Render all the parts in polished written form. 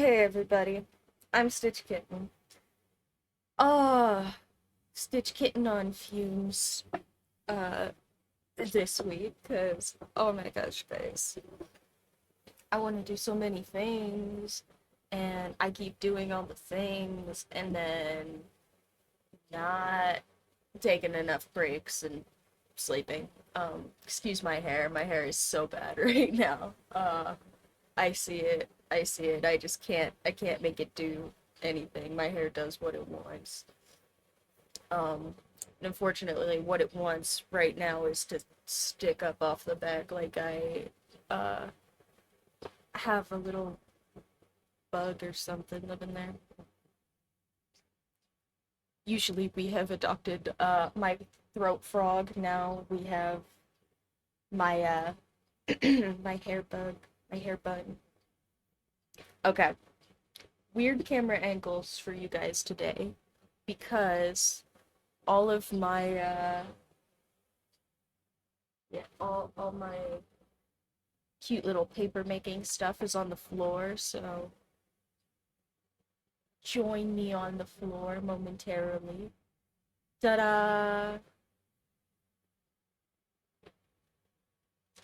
Hey everybody, I'm Stitch Kitten. Ah, Stitch Kitten on fumes, uh, this week, cause, oh my gosh, guys, I want to do so many things, and I keep doing all the things, and then not taking enough breaks and sleeping. Excuse my hair is so bad right now. I see it, I can't make it do anything. My hair does what it wants. Um, Unfortunately, what it wants right now is to stick up off the back. Like uh, have a little bug or something living there. Usually, we have adopted my throat frog. Now we have my my hair bug, my hair bun. Okay, weird camera angles for you guys today because all of my all my cute little paper making stuff is on the floor, so join me on the floor momentarily. Ta-da!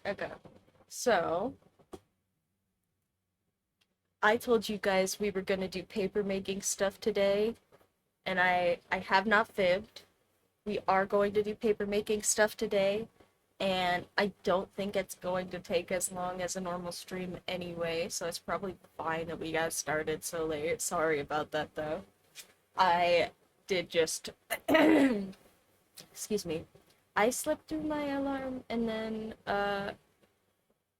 Okay. So, I told you guys we were gonna do paper making stuff today, and I have not fibbed. We are going to do paper making stuff today, and I don't think it's going to take as long as a normal stream anyway, so it's probably fine that we got started so late. Sorry about that though. I did just excuse me. I slept through my alarm and then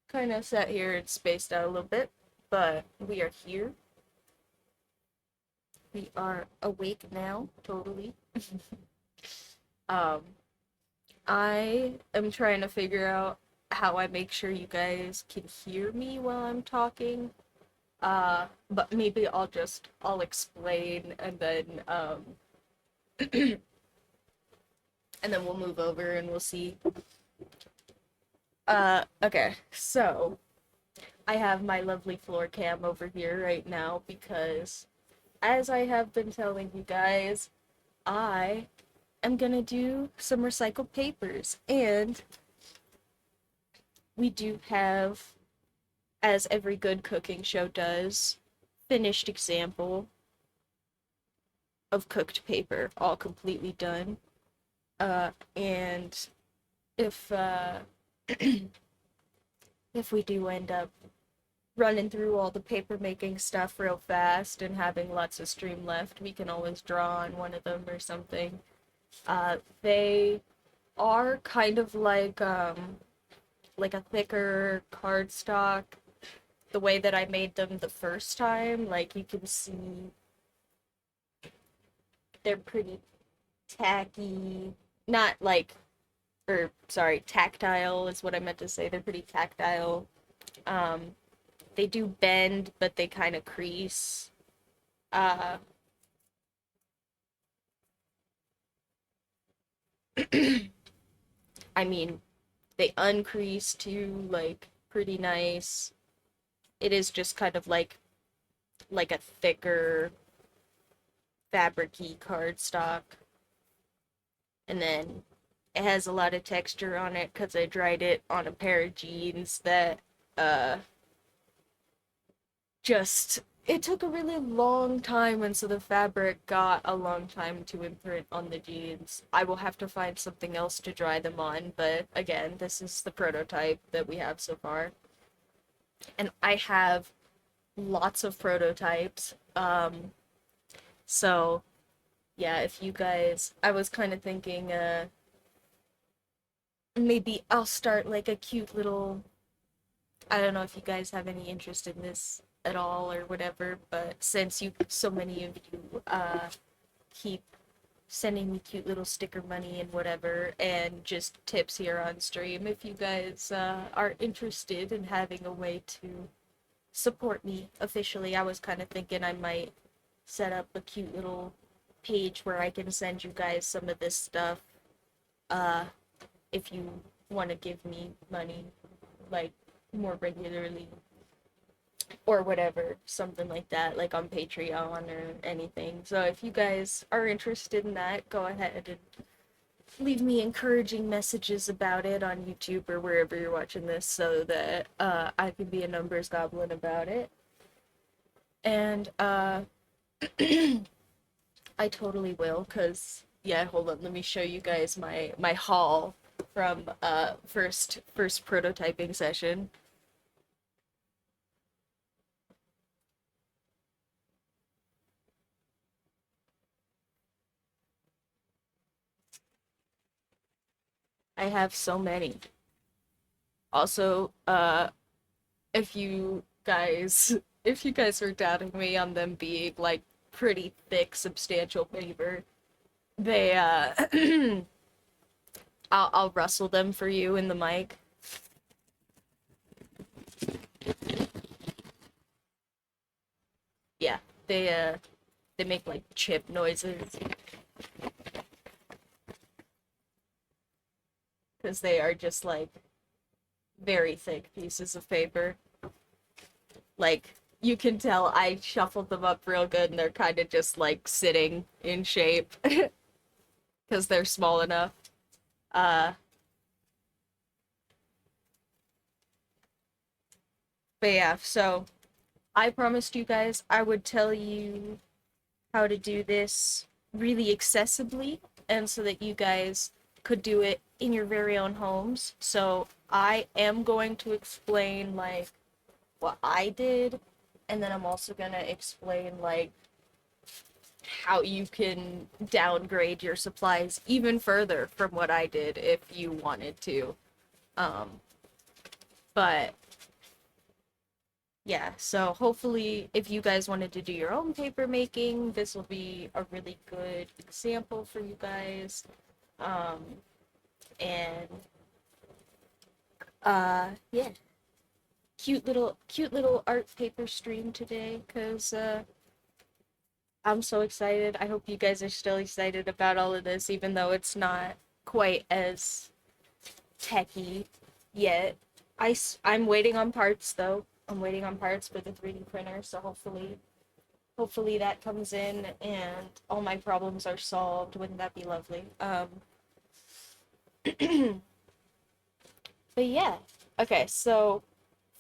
kind of sat here and spaced out a little bit, but we are here. We are awake now, totally. Um I am trying to figure out how I make sure you guys can hear me while I'm talking. But maybe I'll explain and then we'll move over and we'll see. Okay, so I have my lovely floor cam over here right now because as I have been telling you guys, I am gonna do some recycled papers and we do have, as every good cooking show does, finished example of cooked paper, all completely done. And if if we do end up running through all the paper making stuff real fast and having lots of stream left, we can always draw on one of them or something. They are kind of like a thicker cardstock. The way that I made them the first time, like you can see, they're pretty tacky. Not like, or sorry, tactile is what I meant to say. They're pretty tactile. Um, they do bend, but they kind of crease. Uh, I mean, they uncrease too, like pretty nice. It is just kind of like a thicker fabricy cardstock, and then it has a lot of texture on it because I dried it on a pair of jeans that uh just it took a really long time, and so the fabric got a long time to imprint on the jeans. I will have to find something else to dry them on, but again, this is the prototype that we have so far. And I have lots of prototypes. So yeah, if you guys, I was kind of thinking maybe I'll start like a cute little, I don't know if you guys have any interest in this at all or whatever, but since you, so many of you, keep sending me cute little sticker money and whatever, and just tips here on stream, if you guys, are interested in having a way to support me officially, I was kind of thinking I might set up a cute little page where I can send you guys some of this stuff, uh, if you want to give me money, like, more regularly. or whatever, something like that, like on Patreon or anything. So if you guys are interested in that, go ahead and leave me encouraging messages about it on YouTube or wherever you're watching this so that I can be a numbers goblin about it. And I totally will, cause yeah, hold on, let me show you guys my haul from first prototyping session. I have so many. Also, if you guys if you guys are doubting me on them being like pretty thick, substantial paper, they I'll rustle them for you in the mic. Yeah, they make like chip noises because they are just like very thick pieces of paper. Like you can tell I shuffled them up real good and they're kind of just like sitting in shape because they're small enough. Uh, but yeah, so I promised you guys I would tell you how to do this really accessibly and so that you guys could do it in your very own homes. So I am going to explain like what I did, and then I'm also gonna explain like how you can downgrade your supplies even further from what I did if you wanted to. Um, but yeah, so hopefully if you guys wanted to do your own paper making, this will be a really good example for you guys. Um, and yeah, cute little art paper stream today because I'm so excited. I hope you guys are still excited about all of this, even though it's not quite as techy yet. I'm waiting on parts though. I'm waiting on parts for the 3D printer, so hopefully that comes in and all my problems are solved. Wouldn't that be lovely? But yeah. Okay, so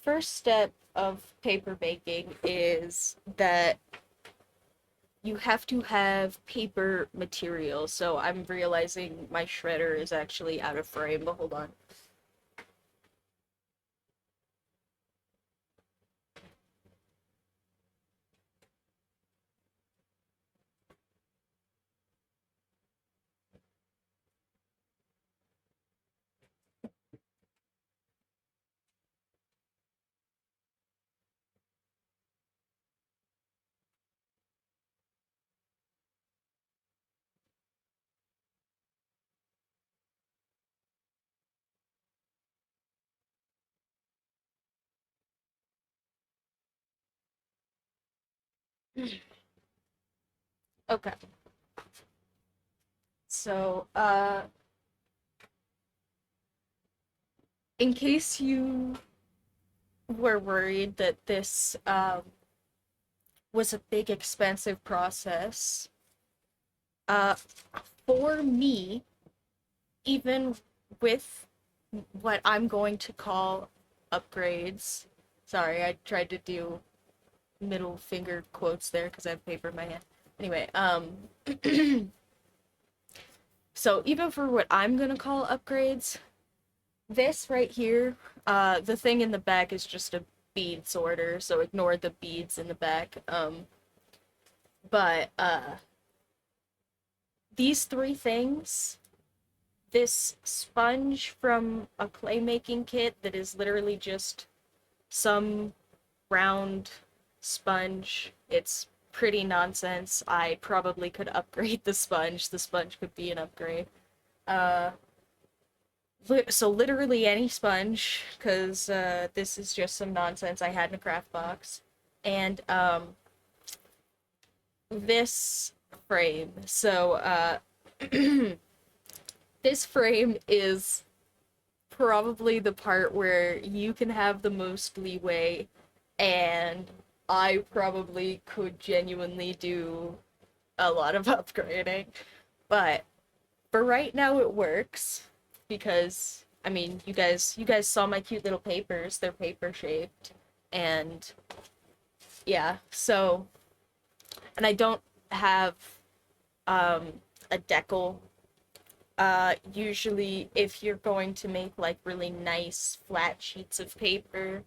first step of paper baking is that you have to have paper material. So I'm realizing my shredder is actually out of frame, but hold on. Okay. So, in case you were worried that this was a big expensive process, uh, for me, even with what I'm going to call upgrades, sorry, I tried to do middle finger quotes there because I have paper in my hand. Anyway, so even for what I'm gonna call upgrades, this right here, the thing in the back is just a bead sorter, so ignore the beads in the back. But these three things, this sponge from a clay making kit that is literally just some round sponge. It's pretty nonsense. I probably could upgrade the sponge. The sponge could be an upgrade. Uh, so literally any sponge, because this is just some nonsense I had in a craft box. And this frame. So this frame is probably the part where you can have the most leeway and I probably could genuinely do a lot of upgrading, but for right now it works because I mean, you guys saw my cute little papers. They're paper shaped and yeah, so and I don't have a decal. Usually if you're going to make like really nice flat sheets of paper,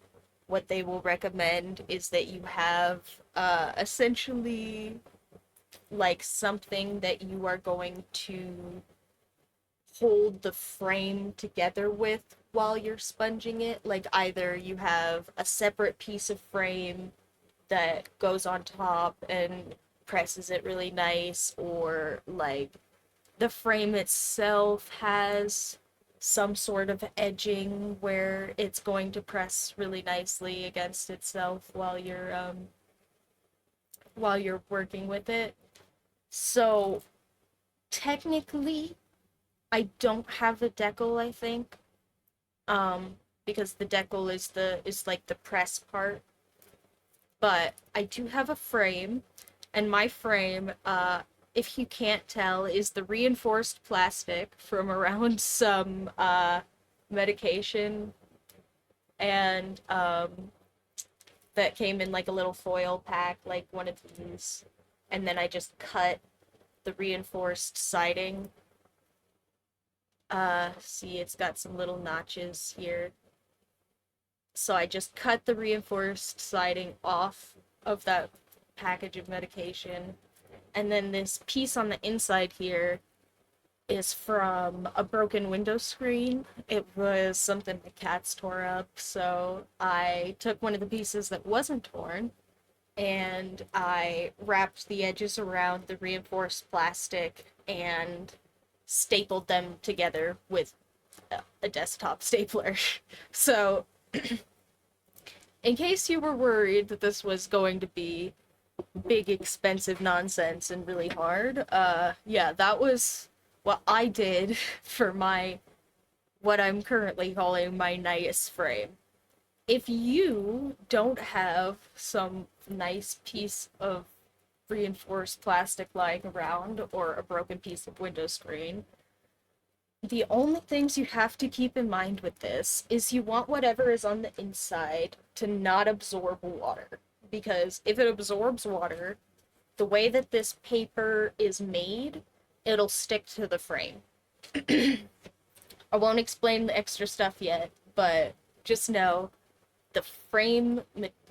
what they will recommend is that you have essentially like something that you are going to hold the frame together with while you're sponging it. Like either you have a separate piece of frame that goes on top and presses it really nice, or like the frame itself has some sort of edging where it's going to press really nicely against itself while you're working with it. So technically I don't have a decal, I think. Because the decal is like the press part. But I do have a frame, and my frame, if you can't tell, is the reinforced plastic from around some medication, and that came in like a little foil pack, like one of these. And then I just cut the reinforced siding. See, it's got some little notches here. So I just cut the reinforced siding off of that package of medication. And then this piece on the inside here is from a broken window screen. It was something the cats tore up, so I took one of the pieces that wasn't torn and I wrapped the edges around the reinforced plastic and stapled them together with a desktop stapler. So, in case you were worried that this was going to be big, expensive nonsense and really hard, yeah, that was what I did for my, what I'm currently calling my nice frame. If you don't have some nice piece of reinforced plastic lying around or a broken piece of window screen, the only things you have to keep in mind with this is you want whatever is on the inside to not absorb water. Because if it absorbs water, the way that this paper is made, it'll stick to the frame. I won't explain the extra stuff yet, but just know the frame,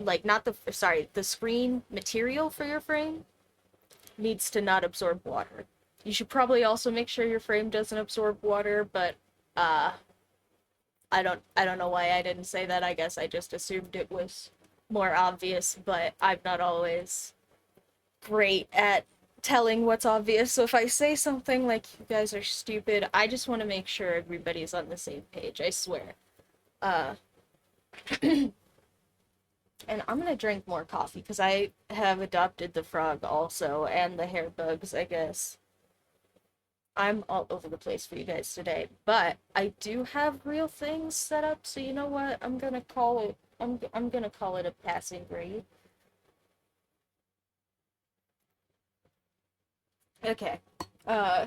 like not the, sorry, the screen material for your frame needs to not absorb water. You should probably also make sure your frame doesn't absorb water, but I don't know why I didn't say that. I guess I just assumed it was more obvious, but I'm not always great at telling what's obvious. So if I say something like you guys are stupid, I just want to make sure everybody's on the same page, I swear. Uh and I'm gonna drink more coffee because I have adopted the frog also and the hair bugs, I guess. I'm all over the place for you guys today, but I do have real things set up, so you know what? I'm gonna call it a passing grade. Okay. Uh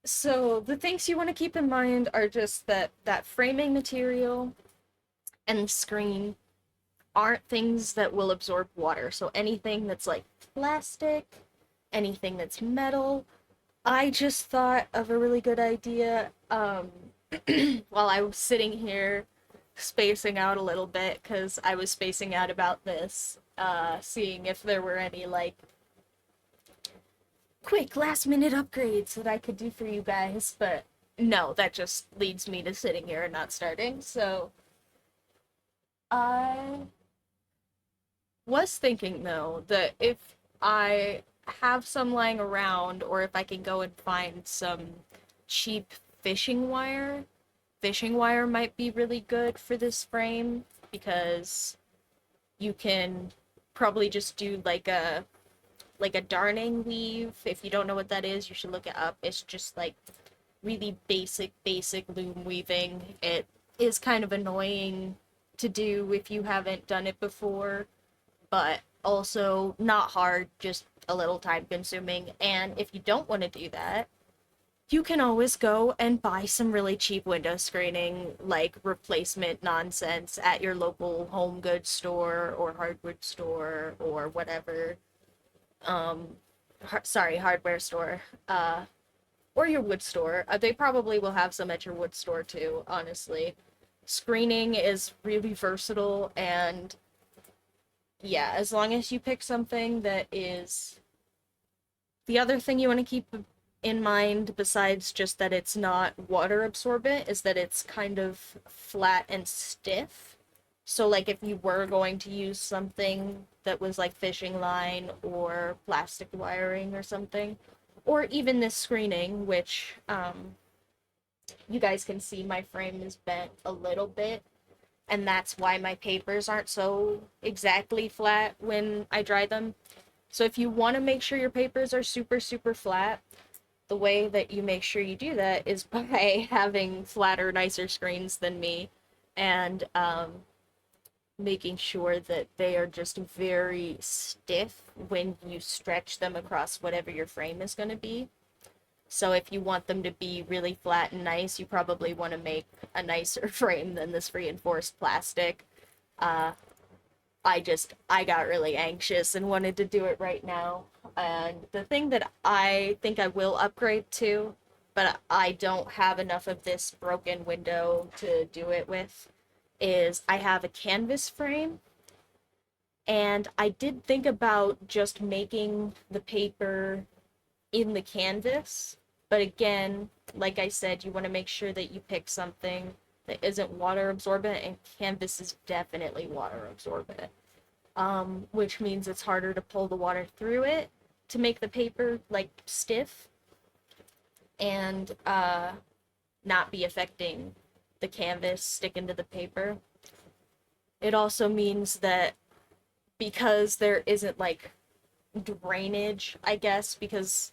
so the things you want to keep in mind are just that framing material and the screen aren't things that will absorb water. So anything that's like plastic, anything that's metal. I just thought of a really good idea while I was sitting here spacing out a little bit because I was spacing out about this, seeing if there were any like quick last minute upgrades that I could do for you guys, but no, that just leads me to sitting here and not starting. So I was thinking though that if I have some lying around, or if I can go and find some cheap fishing wire might be really good for this frame because you can probably just do like a darning weave. If you don't know what that is, you should look it up. It's just like really basic loom weaving. It is kind of annoying to do if you haven't done it before, but also not hard, just a little time consuming. And if you don't want to do that, you can always go and buy some really cheap window screening, like replacement nonsense at your local home goods store or hardware store or whatever. Hardware store. Or your wood store. They probably will have some at your wood store too, honestly. Screening is really versatile, and yeah, as long as you pick something that is. The other thing you want to keep in mind, besides just that it's not water absorbent, is that it's kind of flat and stiff. So, like, if you were going to use something that was like fishing line or plastic wiring or something, or even this screening, which you guys can see my frame is bent a little bit, and that's why my papers aren't so exactly flat when I dry them. So if you want to make sure your papers are super, super flat, the way that you make sure you do that is by having flatter, nicer screens than me, and making sure that they are just very stiff when you stretch them across whatever your frame is going to be. So if you want them to be really flat and nice, you probably want to make a nicer frame than this reinforced plastic. Uh, I got really anxious and wanted to do it right now. And the thing that I think I will upgrade to, but I don't have enough of this broken window to do it with, is I have a canvas frame. And I did think about just making the paper in the canvas. But again, like I said, you want to make sure that you pick something that isn't water absorbent, and canvas is definitely water absorbent. Which means it's harder to pull the water through it to make the paper like stiff and not be affecting the canvas sticking to the paper. It also means that because there isn't like drainage, I guess, because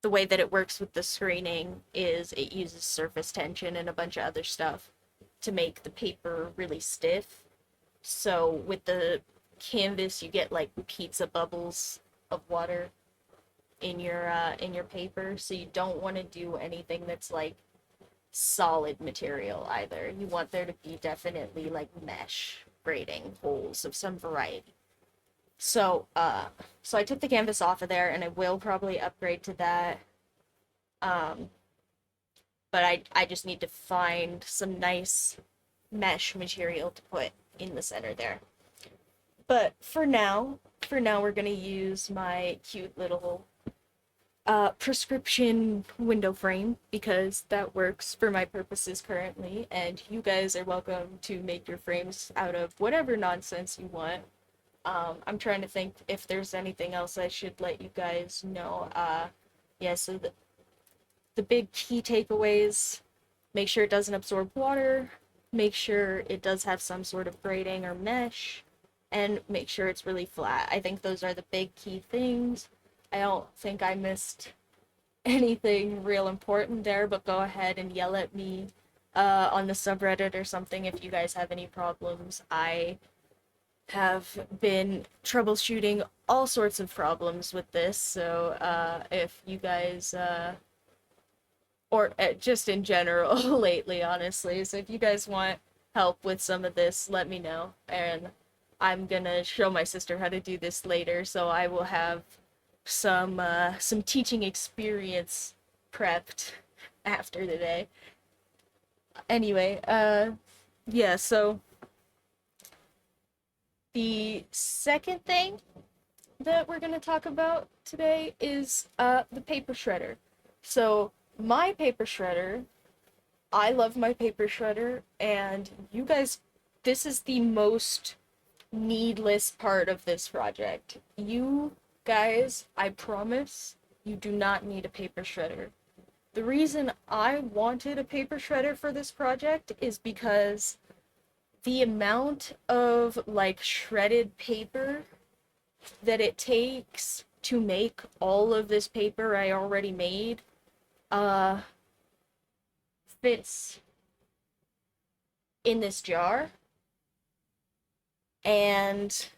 the way that it works with the screening is it uses surface tension and a bunch of other stuff to make the paper really stiff. So with the canvas, you get like pizza bubbles of water in your paper. So you don't want to do anything that's like solid material either. You want there to be definitely like mesh grating holes of some variety. So I took the canvas off of there, and I will probably upgrade to that. Um, but I just need to find some nice mesh material to put in the center there. But for now we're gonna use my cute little prescription window frame because that works for my purposes currently, and you guys are welcome to make your frames out of whatever nonsense you want. I'm trying to think if there's anything else I should let you guys know. Yeah, so the big key takeaways: make sure it doesn't absorb water, make sure it does have some sort of grating or mesh, and make sure it's really flat. I think those are the big key things. I don't think I missed anything real important there, but go ahead and yell at me on the subreddit or something if you guys have any problems. I have been troubleshooting all sorts of problems with this, so if you guys or just in general lately, honestly, so if you guys want help with some of this, let me know, and I'm gonna show my sister how to do this later, so I will have some teaching experience prepped after today. Anyway, yeah, so the second thing that we're going to talk about today is the paper shredder. So my paper shredder, I love my paper shredder, and you guys, this is the most needless part of this project. You guys, I promise, you do not need a paper shredder. The reason I wanted a paper shredder for this project is because the amount of like shredded paper that it takes to make all of this paper I already made fits in this jar. And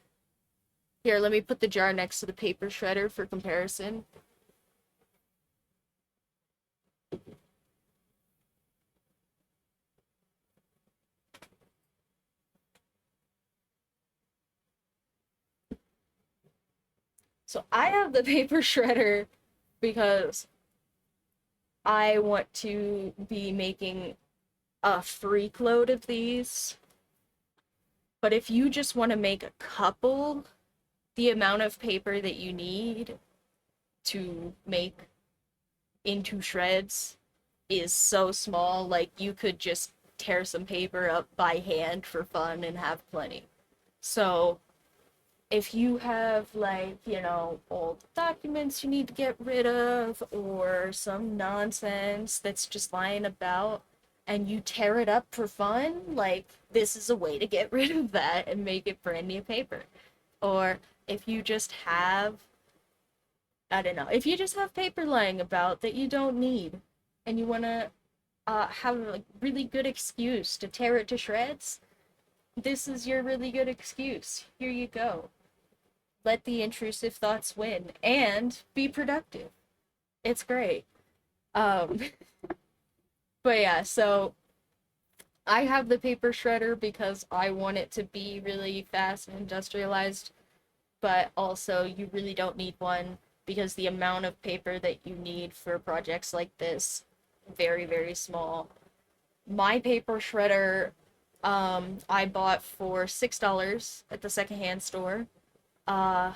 here, let me put the jar next to the paper shredder for comparison. So I have the paper shredder because I want to be making a freak load of these. But if you just want to make a couple, the amount of paper that you need to make into shreds is so small. Like, you could just tear some paper up by hand for fun and have plenty. So if you have, like, old documents you need to get rid of, or some nonsense that's just lying about, and you tear it up for fun, like, this is a way to get rid of that and make it brand new paper. Or if you just have, I don't know, if you just have paper lying about that you don't need, and you want to have a really good excuse to tear it to shreds, this is your really good excuse. Here you go. Let the intrusive thoughts win and be productive. It's great. Um, but yeah, so I have the paper shredder because I want it to be really fast and industrialized, but also you really don't need one because the amount of paper that you need for projects like this, very, very small. My paper shredder, I bought for $6 at the secondhand store. Uh,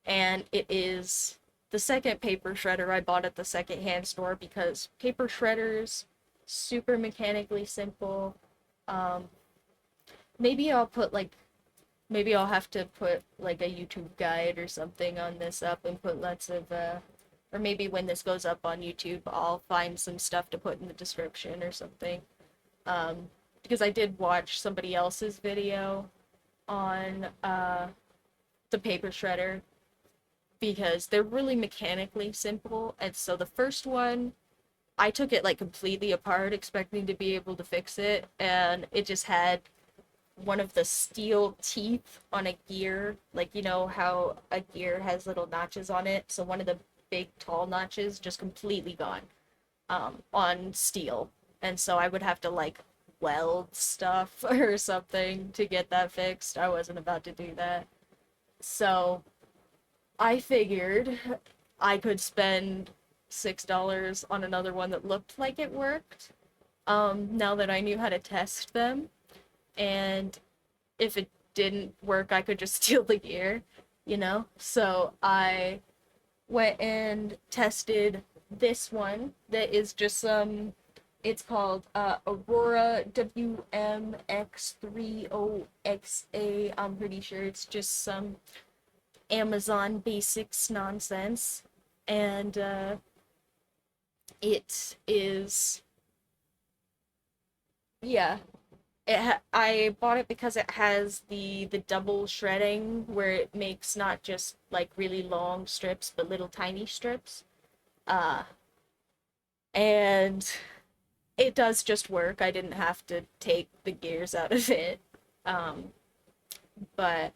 and it is the second paper shredder I bought at the secondhand store because paper shredders, super mechanically simple. Um, maybe I'll put like, maybe I'll have to put like a YouTube guide or something on this up and put lots of, or maybe when this goes up on YouTube, I'll find some stuff to put in the description or something. Because I did watch somebody else's video on the paper shredder because they're really mechanically simple. And so the first one, I took it like completely apart, expecting to be able to fix it, and it just had one of the steel teeth on a gear. Like, you know how a gear has little notches on it? So one of the big tall notches just completely gone on steel. And so I would have to like weld stuff or something to get that fixed. I wasn't about to do that. So I figured I could spend $6 on another one that looked like it worked. Now that I knew how to test them, and if it didn't work, I could just steal the gear. So I went and tested this one that is just it's called Aurora WMX30XA. I'm pretty sure it's just some Amazon basics nonsense. And it is, yeah, I bought it because it has the double shredding where it makes not just like really long strips but little tiny strips. Uh and it does just work. I didn't have to take the gears out of it. Um but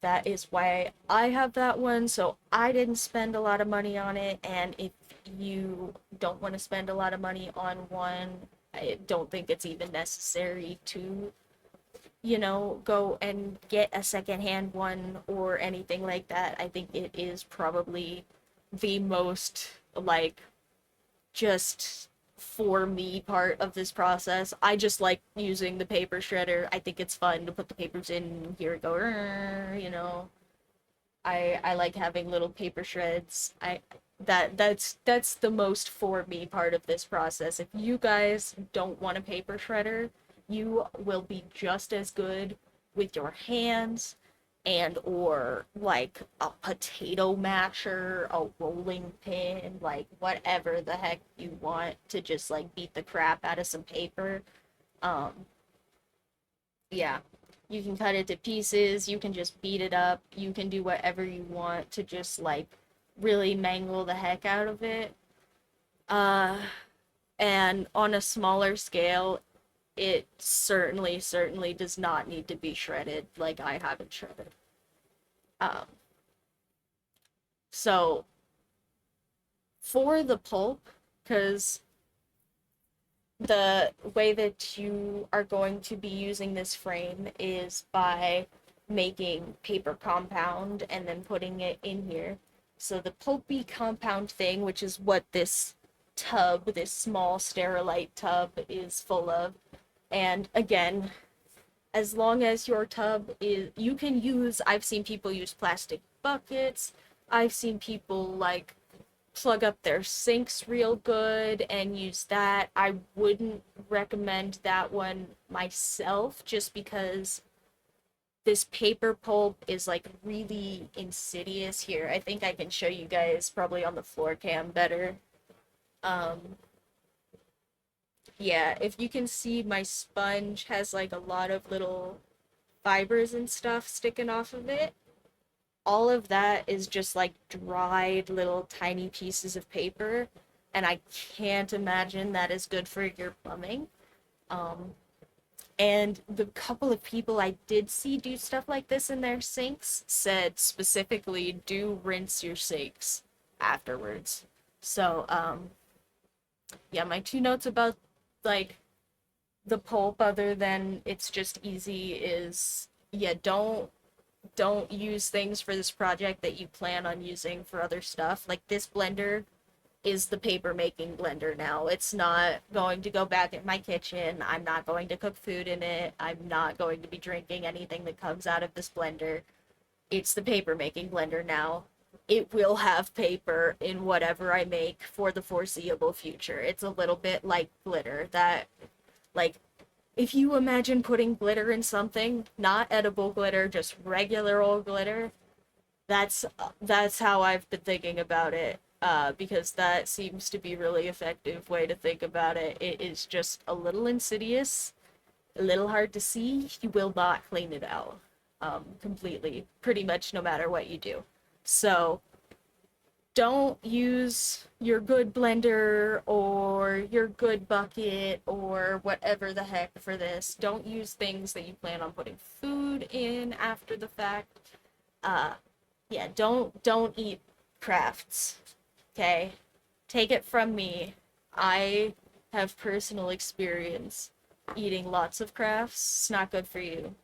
that is why I have that one. So I didn't spend a lot of money on it. And if you don't want to spend a lot of money on one, I don't think it's even necessary to, go and get a secondhand one or anything like that. I think it is probably the most, like, just for me part of this process. I just like using the paper shredder. I think it's fun to put the papers in. Here we go. I like having little paper shreds. That's the most for me part of this process. If you guys don't want a paper shredder, you will be just as good with your hands and or like a potato masher, a rolling pin, like whatever the heck you want to just like beat the crap out of some paper. Um, yeah. You can cut it to pieces, you can just beat it up, you can do whatever you want to just like really mangle the heck out of it. Uh, and on a smaller scale, it certainly does not need to be shredded like I have it shredded. Um, so for the pulp, because the way that you are going to be using this frame is by making paper compound and then putting it in here. So the pulpy compound thing, which is what this tub, this small sterilite tub, is full of. And again, as long as your tub is, you can use, I've seen people use plastic buckets. I've seen people like plug up their sinks real good and use that. I wouldn't recommend that one myself just because this paper pulp is like really insidious here. I think I can show you guys probably on the floor cam better. Um, yeah, if you can see, my sponge has like a lot of little fibers and stuff sticking off of it. All of that is just like dried little tiny pieces of paper, and I can't imagine that is good for your plumbing. Um, and the couple of people I did see do stuff like this in their sinks said specifically do rinse your sinks afterwards. So, yeah, my two notes about like the pulp, other than it's just easy, is yeah, don't use things for this project that you plan on using for other stuff. Like this blender is the paper making blender now. It's not going to go back in my kitchen. I'm not going to cook food in it. I'm not going to be drinking anything that comes out of this blender. It's the paper making blender now. It will have paper in whatever I make for the foreseeable future. It's a little bit like glitter that, like, if you imagine putting glitter in something, not edible glitter, just regular old glitter, that's how I've been thinking about it. Because that seems to be a really effective way to think about it. It is just a little insidious, a little hard to see. You will not clean it out completely, pretty much no matter what you do. So don't use your good blender or your good bucket or whatever the heck for this. Don't use things that you plan on putting food in after the fact. Uh, yeah, don't eat crafts. Okay? Take it from me. I have personal experience eating lots of crafts. It's not good for you.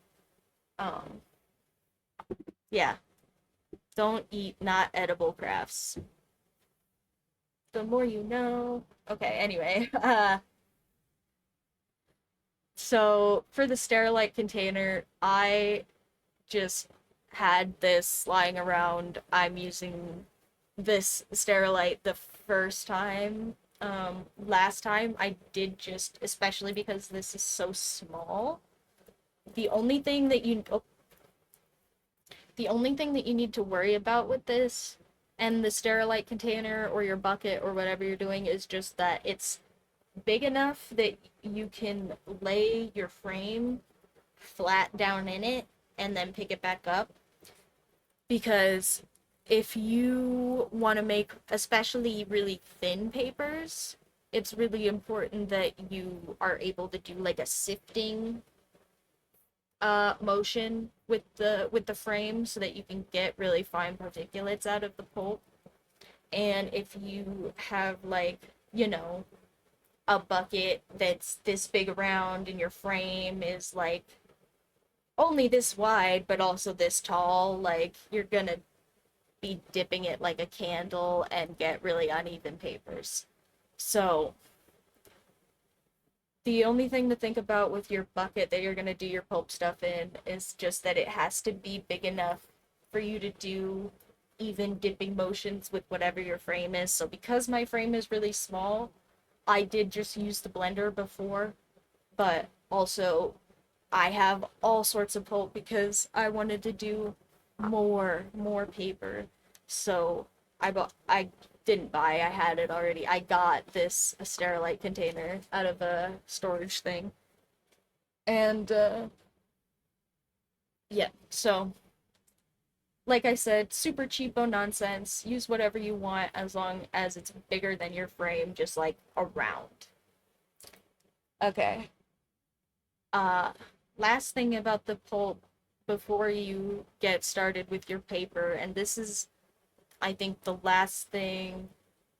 Um, yeah, don't eat not edible crafts. The more you know. Okay, anyway. So for the Sterilite container, I just had this lying around. I'm using this Sterilite the first time. Last time I did just, especially because this is so small, the only thing that you, oh, the only thing that you need to worry about with this and the Sterilite container or your bucket or whatever you're doing is just that it's big enough that you can lay your frame flat down in it and then pick it back up. Because if you want to make especially really thin papers, it's really important that you are able to do like a sifting motion with the frame so that you can get really fine particulates out of the pulp. And if you have like, you know, a bucket that's this big around and your frame is like only this wide but also this tall, like you're gonna be dipping it like a candle and get really uneven papers. So the only thing to think about with your bucket that you're going to do your pulp stuff in is just that it has to be big enough for you to do even dipping motions with whatever your frame is. So because my frame is really small, I did just use the blender before, but also I have all sorts of pulp because I wanted to do more paper. So I didn't buy, I had it already. I got this a Sterilite container out of a storage thing. And yeah, so like I said, super cheapo nonsense. Use whatever you want as long as it's bigger than your frame, just like around. Okay. Uh, Last thing about the pulp before you get started with your paper, and this is, I think, the last thing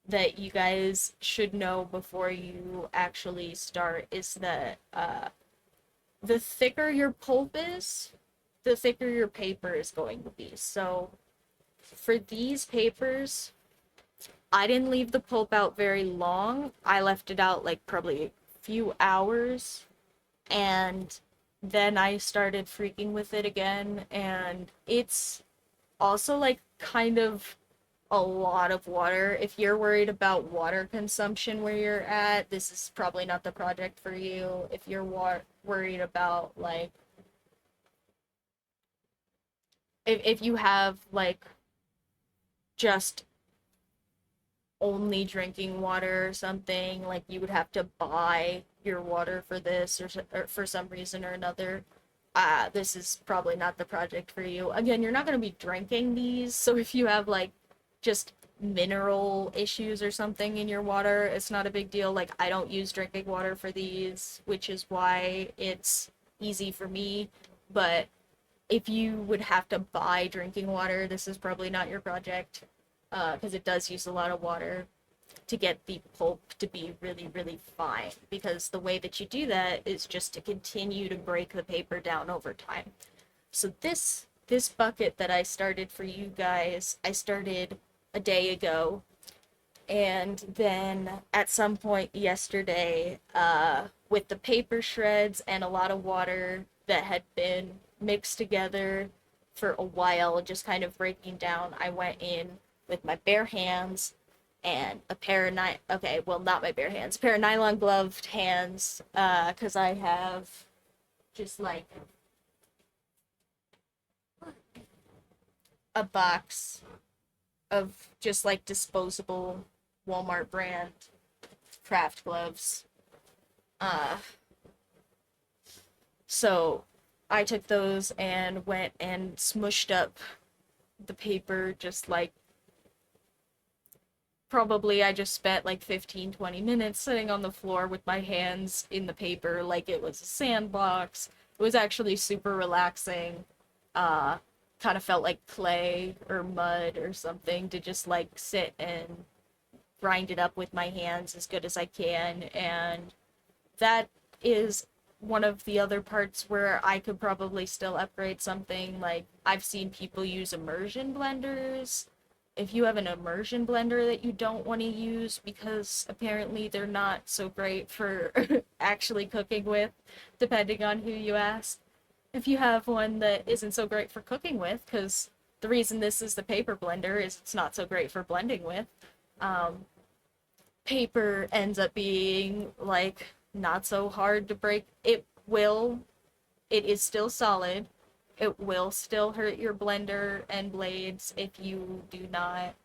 that you guys should know before you actually start, is that the thicker your pulp is, the thicker your paper is going to be. So for these papers, I didn't leave the pulp out very long. I left it out like probably a few hours, and then I started freaking with it again, and it's also like kind of a lot of water. If you're worried about water consumption where you're at, this is probably not the project for you. If you're worried about like if you have like just only drinking water or something, like you would have to buy your water for this, or for some reason or another, this is probably not the project for you. Again, you're not going to be drinking these, so if you have like just mineral issues or something in your water, it's not a big deal. Like, I don't use drinking water for these, which is why it's easy for me. But if you would have to buy drinking water, this is probably not your project, because it does use a lot of water to get the pulp to be really, really fine. Because the way that you do that is just to continue to break the paper down over time. So this bucket that I started for you guys, I started a day ago, and then at some point yesterday, with the paper shreds and a lot of water that had been mixed together for a while, just kind of breaking down, I went in with my bare hands and a pair of okay, well, not my bare hands, a pair of nylon gloved hands, because I have just like a box of just like disposable Walmart brand craft gloves. Uh, so I took those and went and smushed up the paper, just like, probably I just spent like 15-20 minutes sitting on the floor with my hands in the paper like it was a sandbox. It was actually super relaxing. Uh, Kind of felt like clay or mud or something to just like sit and grind it up with my hands as good as I can. And that is one of the other parts where I could probably still upgrade something. Like, I've seen people use immersion blenders. If you have an immersion blender that you don't want to use because apparently they're not so great for actually cooking with, depending on who you ask. If you have one that isn't so great for cooking with, because the reason this is the paper blender is it's not so great for blending with, um, paper ends up being like not so hard to break. It is still solid. It will still hurt your blender and blades if you do not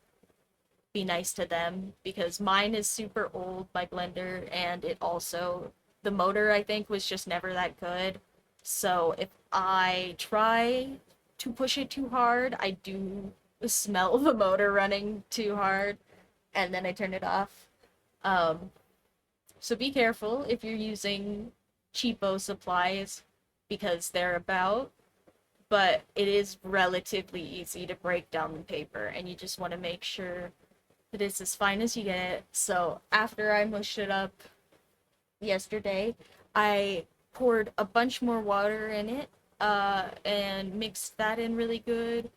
be nice to them, because mine is super old, my blender, and it also, the motor I think was just never that good. So if I try to push it too hard, I do smell the motor running too hard, and then I turn it off. Um, so be careful if you're using cheapo supplies, because they're about, but it is relatively easy to break down the paper, and you just want to make sure that it's as fine as you get it. So after I mushed it up yesterday, I poured a bunch more water in it, and mixed that in really good,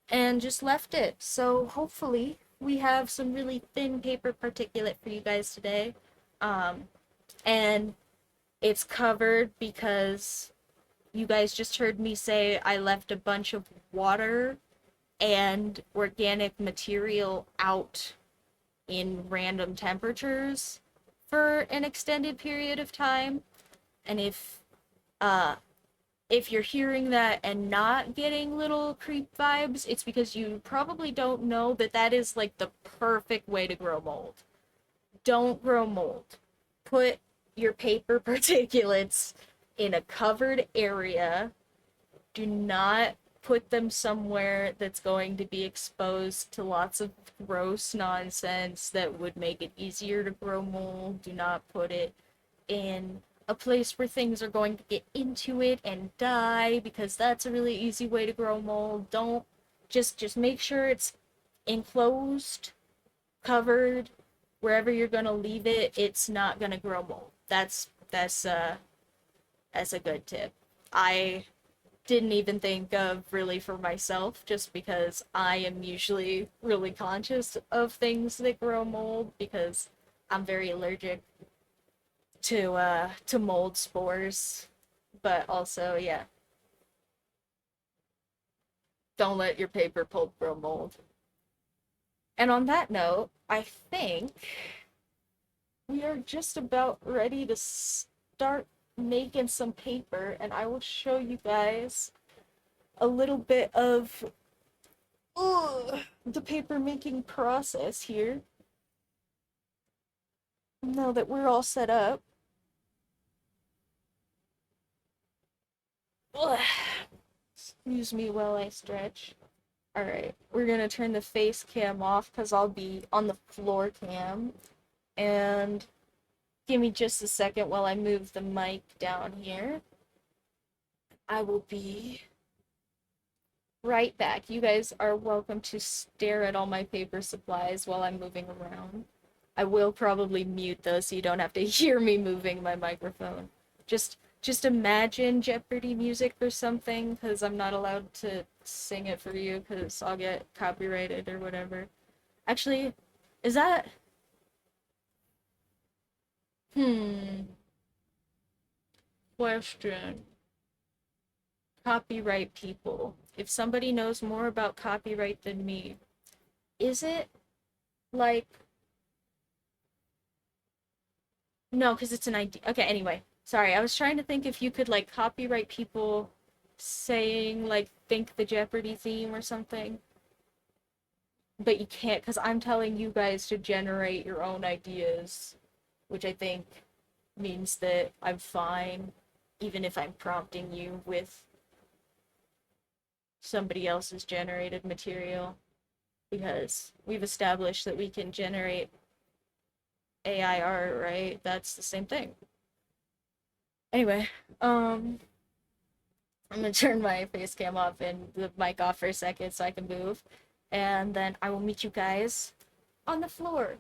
and just left it. So hopefully we have some really thin paper particulate for you guys today. Um, and it's covered because you guys just heard me say I left a bunch of water and organic material out in random temperatures for an extended period of time. And uh if you're hearing that and not getting little creep vibes, it's because you probably don't know that that is like the perfect way to grow mold. Don't grow mold. Put your paper particulates in a covered area. Do not put them somewhere that's going to be exposed to lots of gross nonsense that would make it easier to grow mold. Do not put it in a place where things are going to get into it and die, because that's a really easy way to grow mold. Don't just make sure it's enclosed, covered, wherever you're gonna leave it, it's not gonna grow mold. That's a good tip. I didn't even think of really for myself, just because I am usually really conscious of things that grow mold because I'm very allergic to mold spores. But also, yeah, don't let your paper pulp grow mold. And on that note, I think we are just about ready to start making some paper, and I will show you guys a little bit of the paper making process here. Now that we're all set up. Excuse me while I stretch. Alright, we're gonna turn the face cam off because I'll be on the floor cam. And give me just a second while I move the mic down here. I will be right back. You guys are welcome to stare at all my paper supplies while I'm moving around. I will probably mute though, so you don't have to hear me moving my microphone. Just imagine Jeopardy music or something, because I'm not allowed to sing it for you because I'll get copyrighted or whatever. Actually, is that... Hmm. Question. Copyright people. If somebody knows more about copyright than me, is it like... No, because it's an idea. Okay, anyway. Sorry, I was trying to think if you could, like, copyright people saying, like, think the Jeopardy theme or something. But you can't, because I'm telling you guys to generate your own ideas, which I think means that I'm fine, even if I'm prompting you with somebody else's generated material, because we've established that we can generate AI art, right? That's the same thing. Anyway, I'm gonna turn my face cam off and the mic off for a second so I can move, and then I will meet you guys on the floor.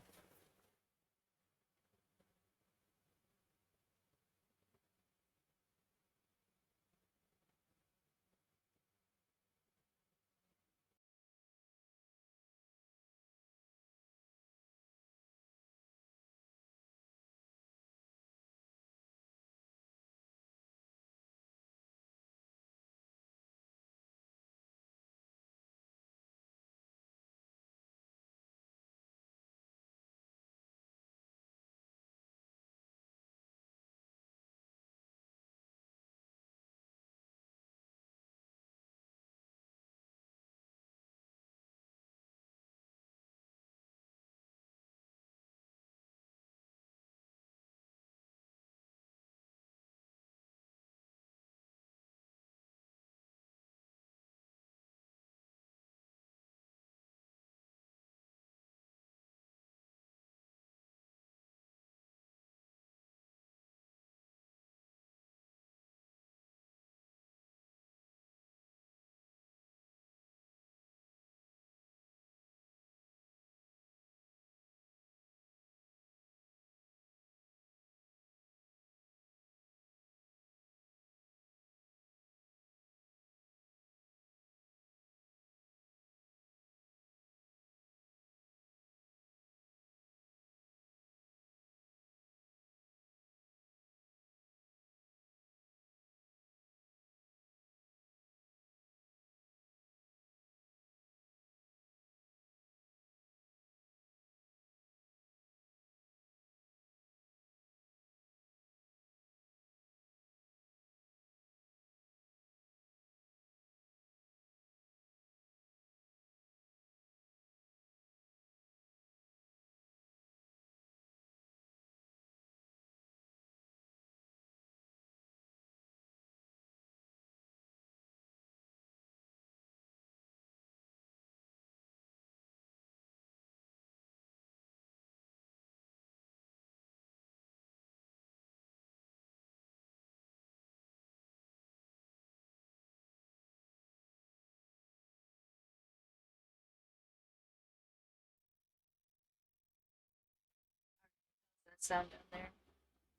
sound down there?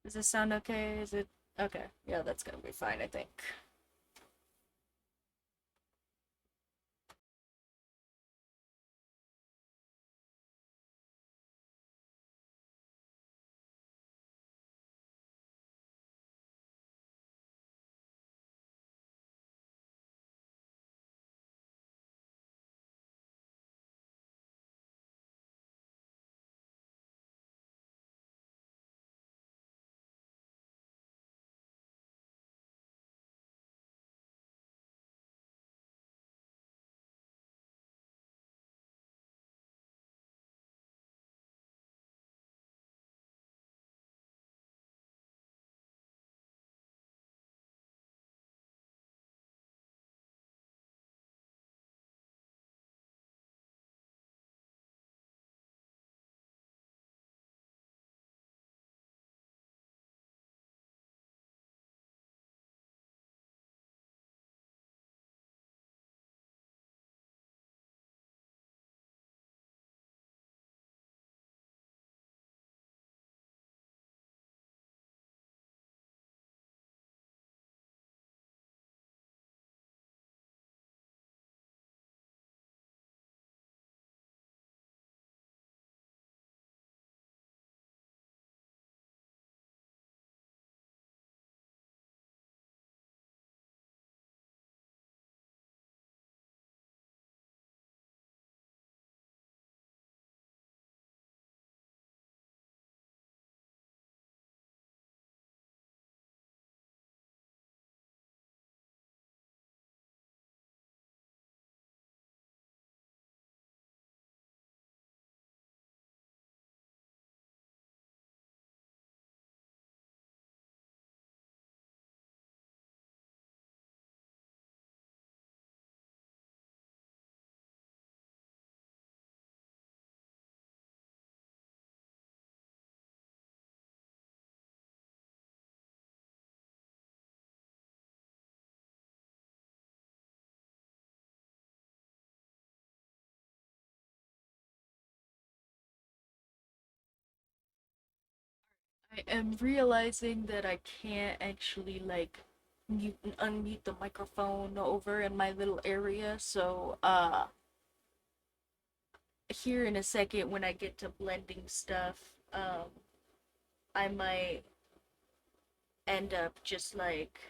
Does this sound okay? Is it okay? Yeah, that's gonna be fine, I think. I am realizing that I can't actually like mute and unmute the microphone over in my little area, so here in a second when I get to blending stuff, I might end up just like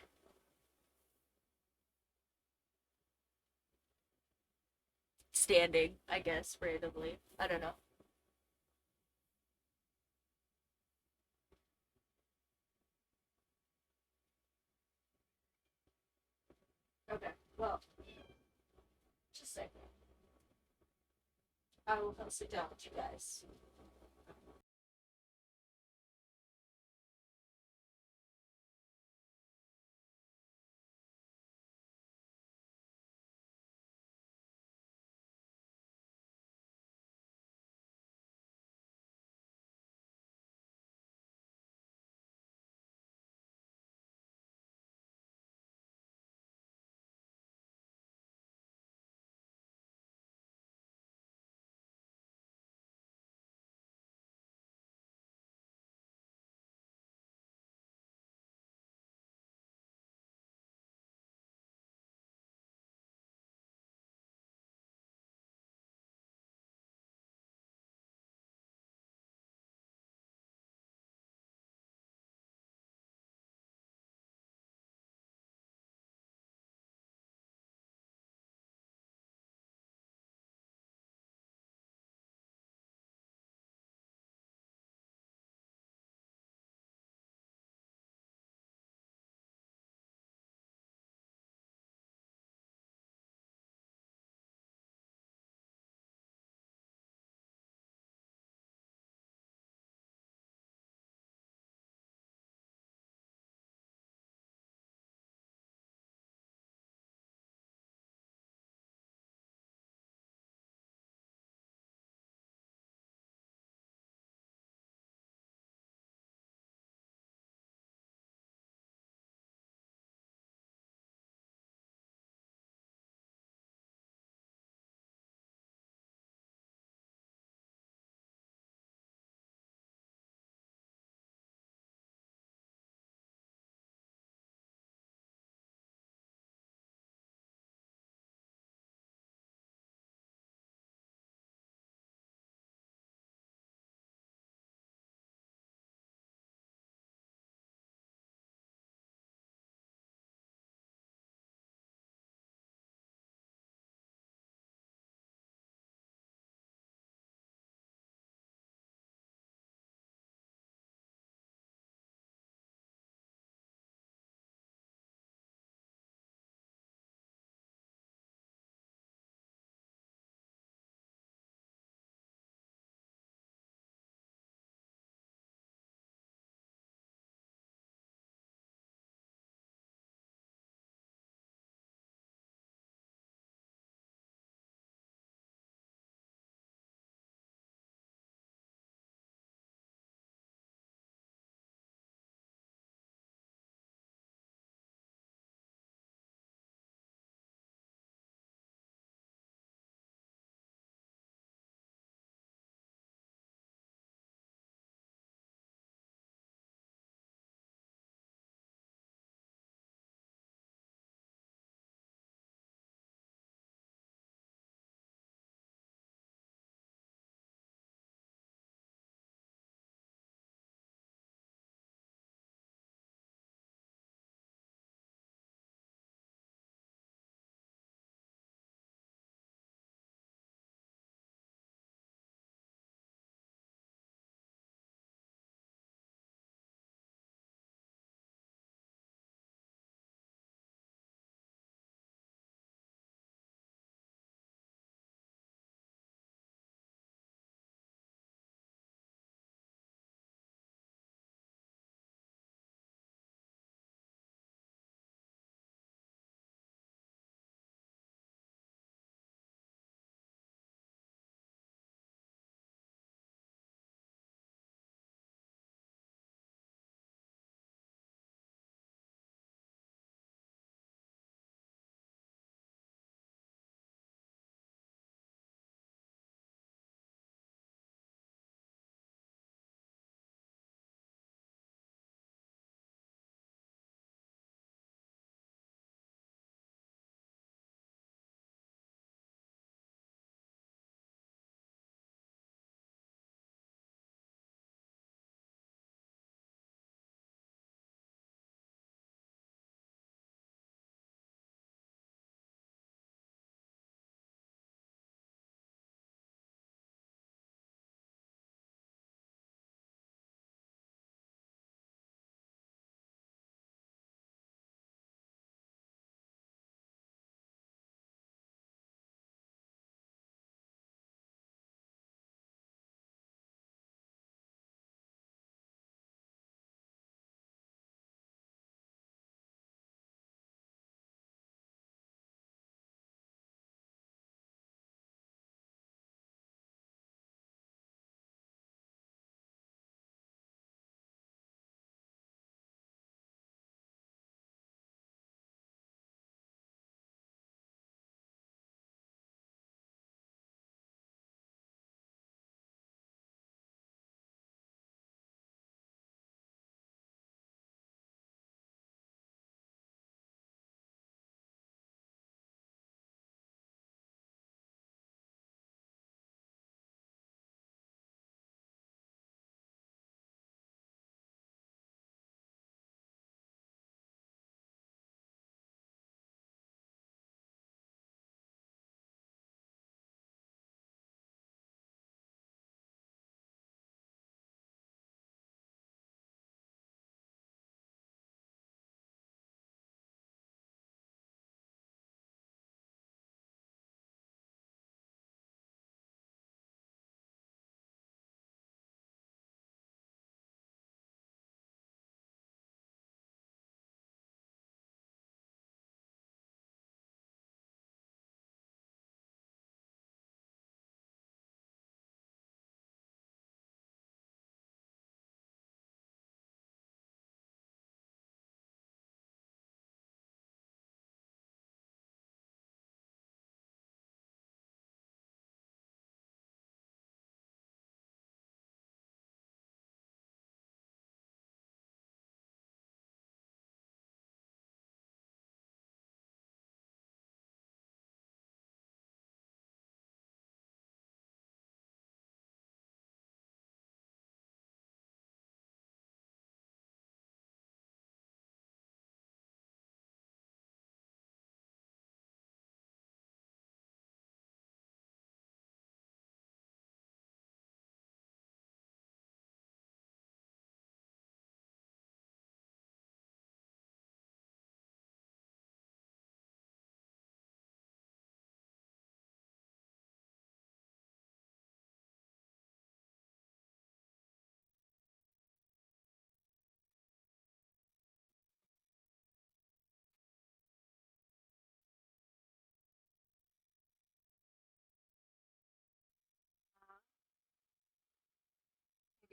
standing, I guess, randomly. I don't know. Okay, well, just a second. I will come sit down with you guys.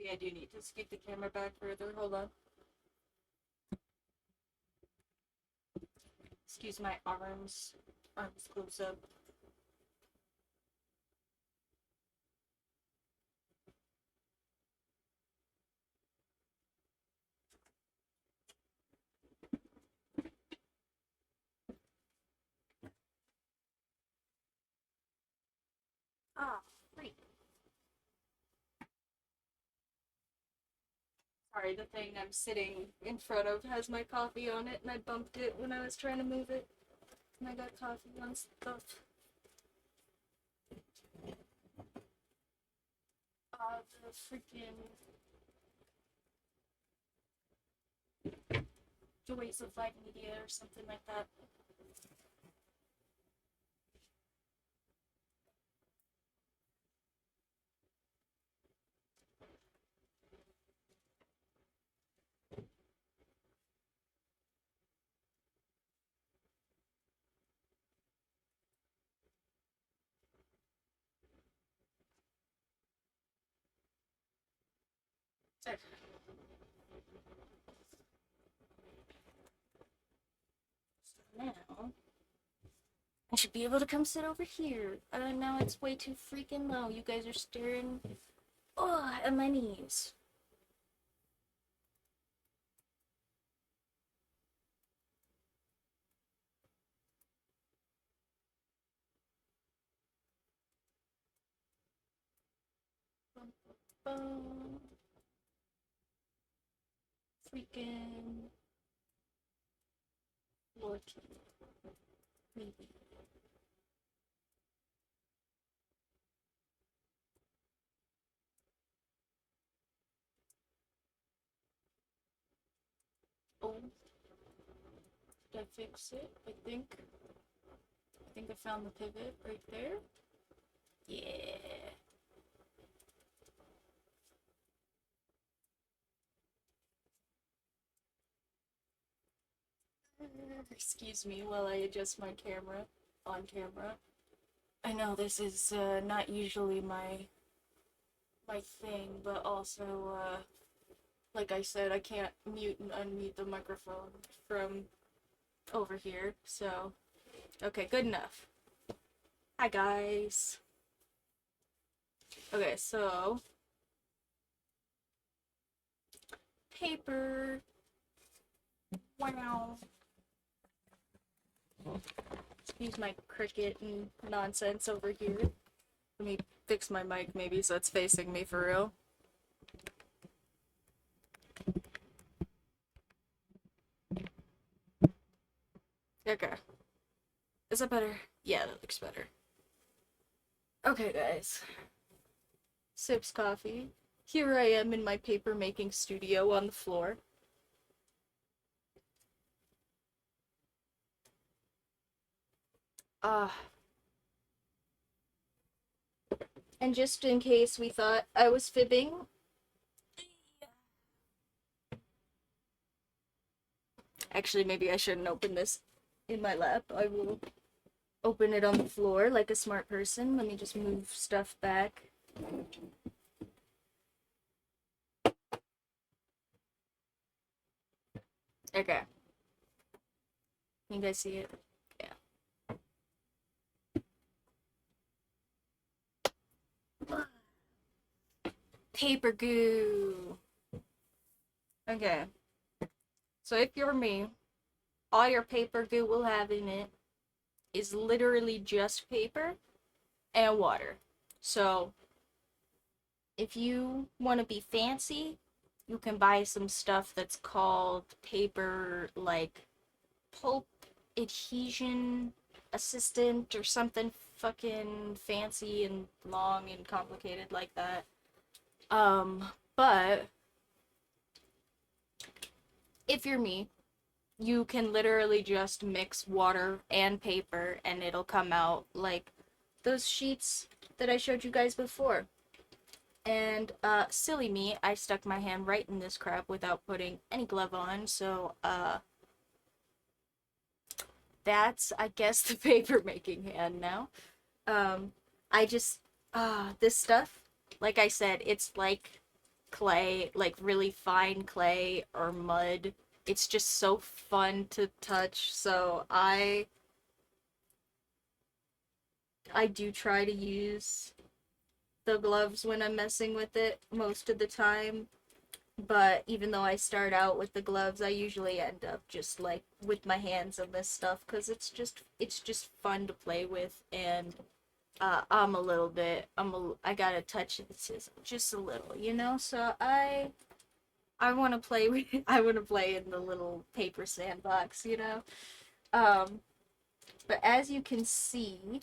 Maybe I do need to scoot the camera back further. Hold on. Excuse my arms. Arms close up. Ah, freak. Sorry, the thing I'm sitting in front of has my coffee on it, and I bumped it when I was trying to move it. And I got coffee on stuff. The freaking joys of live media or something like that. There. So now I should be able to come sit over here. Now it's way too freaking low. You guys are staring at my knees. Bum, bum, bum. Freaking floor maybe. Oh, did I fix it? I think I found the pivot right there. Yeah. Excuse me while I adjust my camera on camera. I know this is not usually my thing, but also like I said, I can't mute and unmute the microphone from over here. So, okay, good enough. Hi guys. Okay, so paper. Wow. Excuse my cricket and nonsense over here. Let me fix my mic maybe so it's facing me for real. Okay. Is that better? Yeah, that looks better. Okay, guys. Sips coffee. Here I am in my paper making studio on the floor. And just in case we thought I was fibbing, actually maybe I shouldn't open this in my lap. I will open it on the floor like a smart person. Let me just move stuff back. Okay. You guys see it? Yeah. Paper goo. Okay. So if you're me, all your paper goo will have in it is literally just paper and water. So if you want to be fancy, you can buy some stuff that's called paper, like pulp adhesion assistant or something fucking fancy and long and complicated like that. But if you're me, you can literally just mix water and paper and it'll come out like those sheets that I showed you guys before. And silly me, I stuck my hand right in this crap without putting any glove on, so that's, I guess, the paper making hand now. I just this stuff, like I said, it's like clay, like really fine clay or mud. It's just so fun to touch. So I do try to use the gloves when I'm messing with it most of the time. But even though I start out with the gloves, I usually end up just like with my hands on this stuff because it's just fun to play with. And I'm a little bit I gotta touch it just a little, you know. So I want to play with I want to play in the little paper sandbox, you know. Um, but as you can see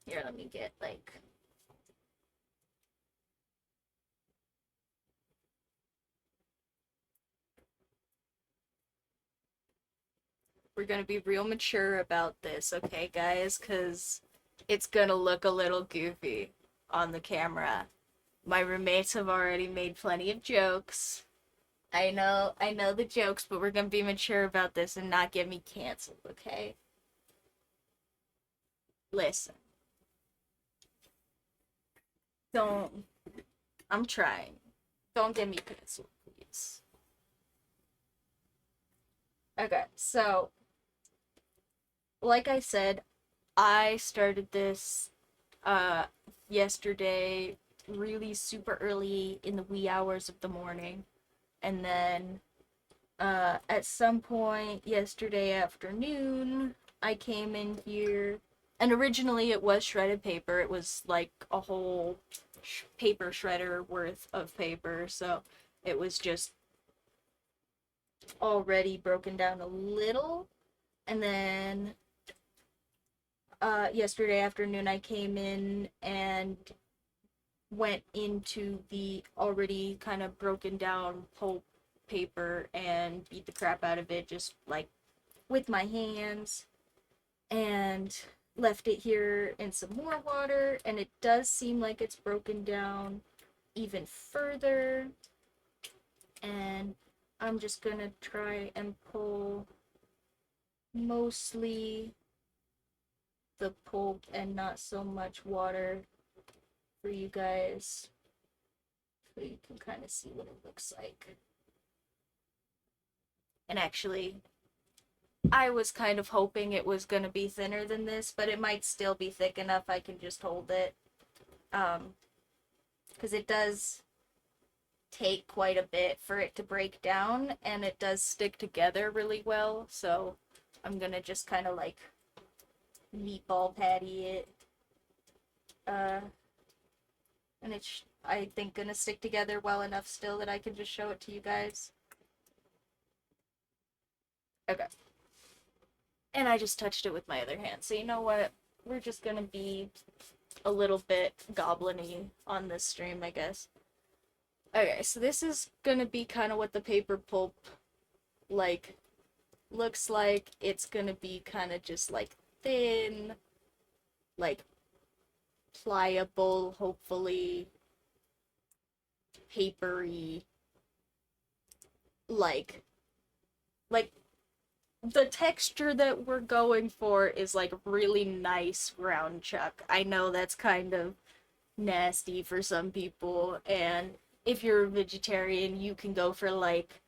here, let me get like we're gonna be real mature about this, okay, guys? Because it's gonna look a little goofy on the camera. My roommates have already made plenty of jokes. I know the jokes, but we're gonna be mature about this and not get me canceled, okay? Listen, don't. I'm trying. Don't get me canceled, please. Okay, so like I said, I started this uh yesterday really super early in the wee hours of the morning, and then at some point yesterday afternoon I came in here, and originally it was shredded paper. It was like a whole paper shredder worth of paper, so it was just already broken down a little. And then yesterday afternoon I came in and went into the already kind of broken down pulp paper and beat the crap out of it just like with my hands, and left it here in some more water, and it does seem like it's broken down even further. And I'm just gonna try and pull mostly the pulp and not so much water for you guys so you can kind of see what it looks like. And actually, I was kind of hoping it was going to be thinner than this, but it might still be thick enough I can just hold it. Because it does take quite a bit for it to break down, and it does stick together really well, so I'm going to just kind of like meatball patty it. And it's, I think, gonna stick together well enough still that I can just show it to you guys. Okay. And I just touched it with my other hand. So you know what? We're just gonna be a little bit goblin-y on this stream, I guess. Okay, so this is gonna be kind of what the paper pulp, like, looks like. It's gonna be kind of just, like, thin, like, pliable, hopefully, papery, like, like the texture that we're going for is like really nice ground chuck. I know that's kind of nasty for some people, and if you're a vegetarian, you can go for like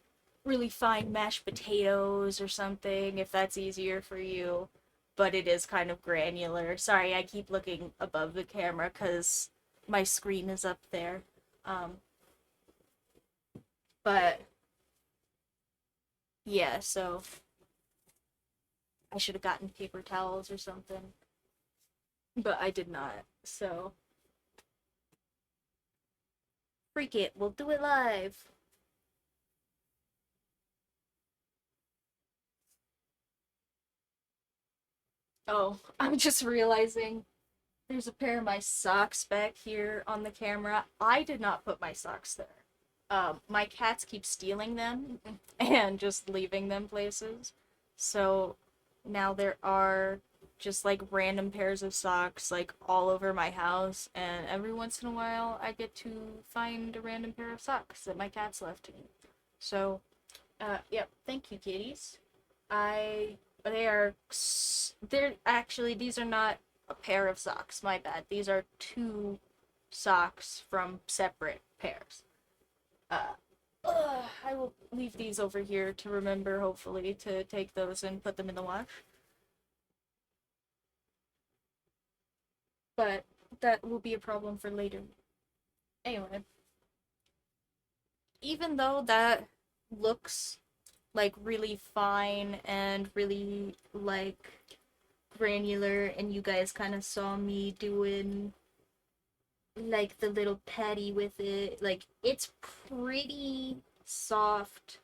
really fine mashed potatoes or something if that's easier for you. But it is kind of granular. Sorry, I keep looking above the camera because my screen is up there. Um, but yeah, so I should have gotten paper towels or something, but I did not. So, freak it, we'll do it live. Oh, I'm just realizing there's a pair of my socks back here on the camera. I did not put my socks there. My cats keep stealing them and just leaving them places. So now there are just like random pairs of socks like all over my house, and every once in a while I get to find a random pair of socks that my cats left me. So, yep, thank you, kitties. I they are they're actually these are not a pair of socks. My bad. These are two socks from separate pairs. Uh, I will leave these over here to remember, hopefully, to take those and put them in the wash. But that will be a problem for later. Anyway, even though that looks like really fine and really like granular, and you guys kind of saw me doing like the little patty with it, like it's pretty soft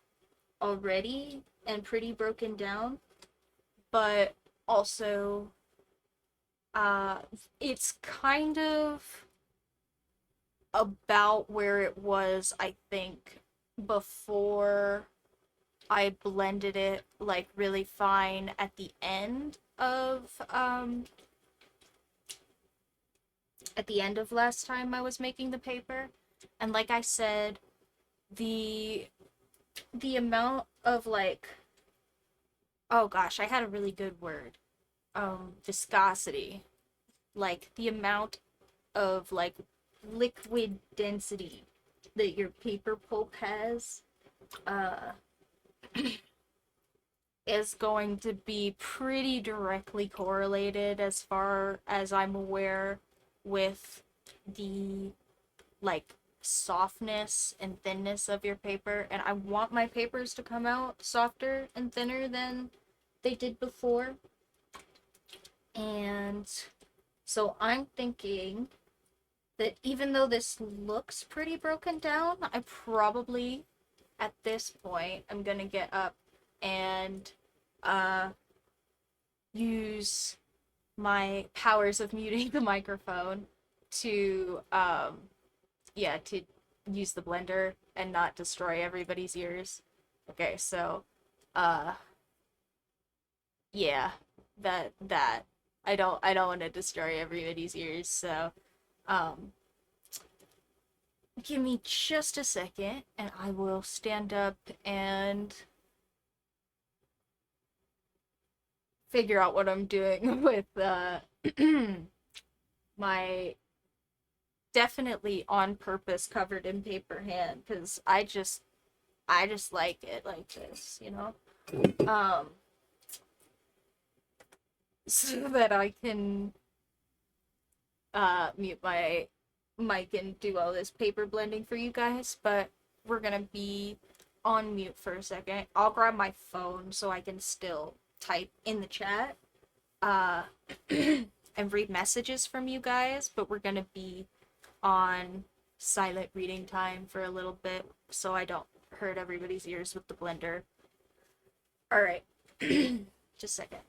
already and pretty broken down, but also uh it's kind of about where it was, I think, before I blended it like really fine at the end of last time I was making the paper. And like I said, the amount of like, oh gosh, I had a really good word. Viscosity. Like the amount of like liquid density that your paper pulp has uh is going to be pretty directly correlated, as far as I'm aware, with the like softness and thinness of your paper. And I want my papers to come out softer and thinner than they did before. And so I'm thinking that even though this looks pretty broken down, I probably at this point I'm gonna get up and uh use my powers of muting the microphone to to use the blender and not destroy everybody's ears. Okay, so uh yeah, that I don't want to destroy everybody's ears, so um give me just a second and I will stand up and figure out what I'm doing with my definitely on purpose covered in paper hand, because I just like it like this, um so that I can mute my mic and do all this paper blending for you guys. But we're gonna be on mute for a second. I'll grab my phone so I can still type in the chat uh and read messages from you guys, but we're gonna be on silent reading time for a little bit so I don't hurt everybody's ears with the blender. All right. Just a second.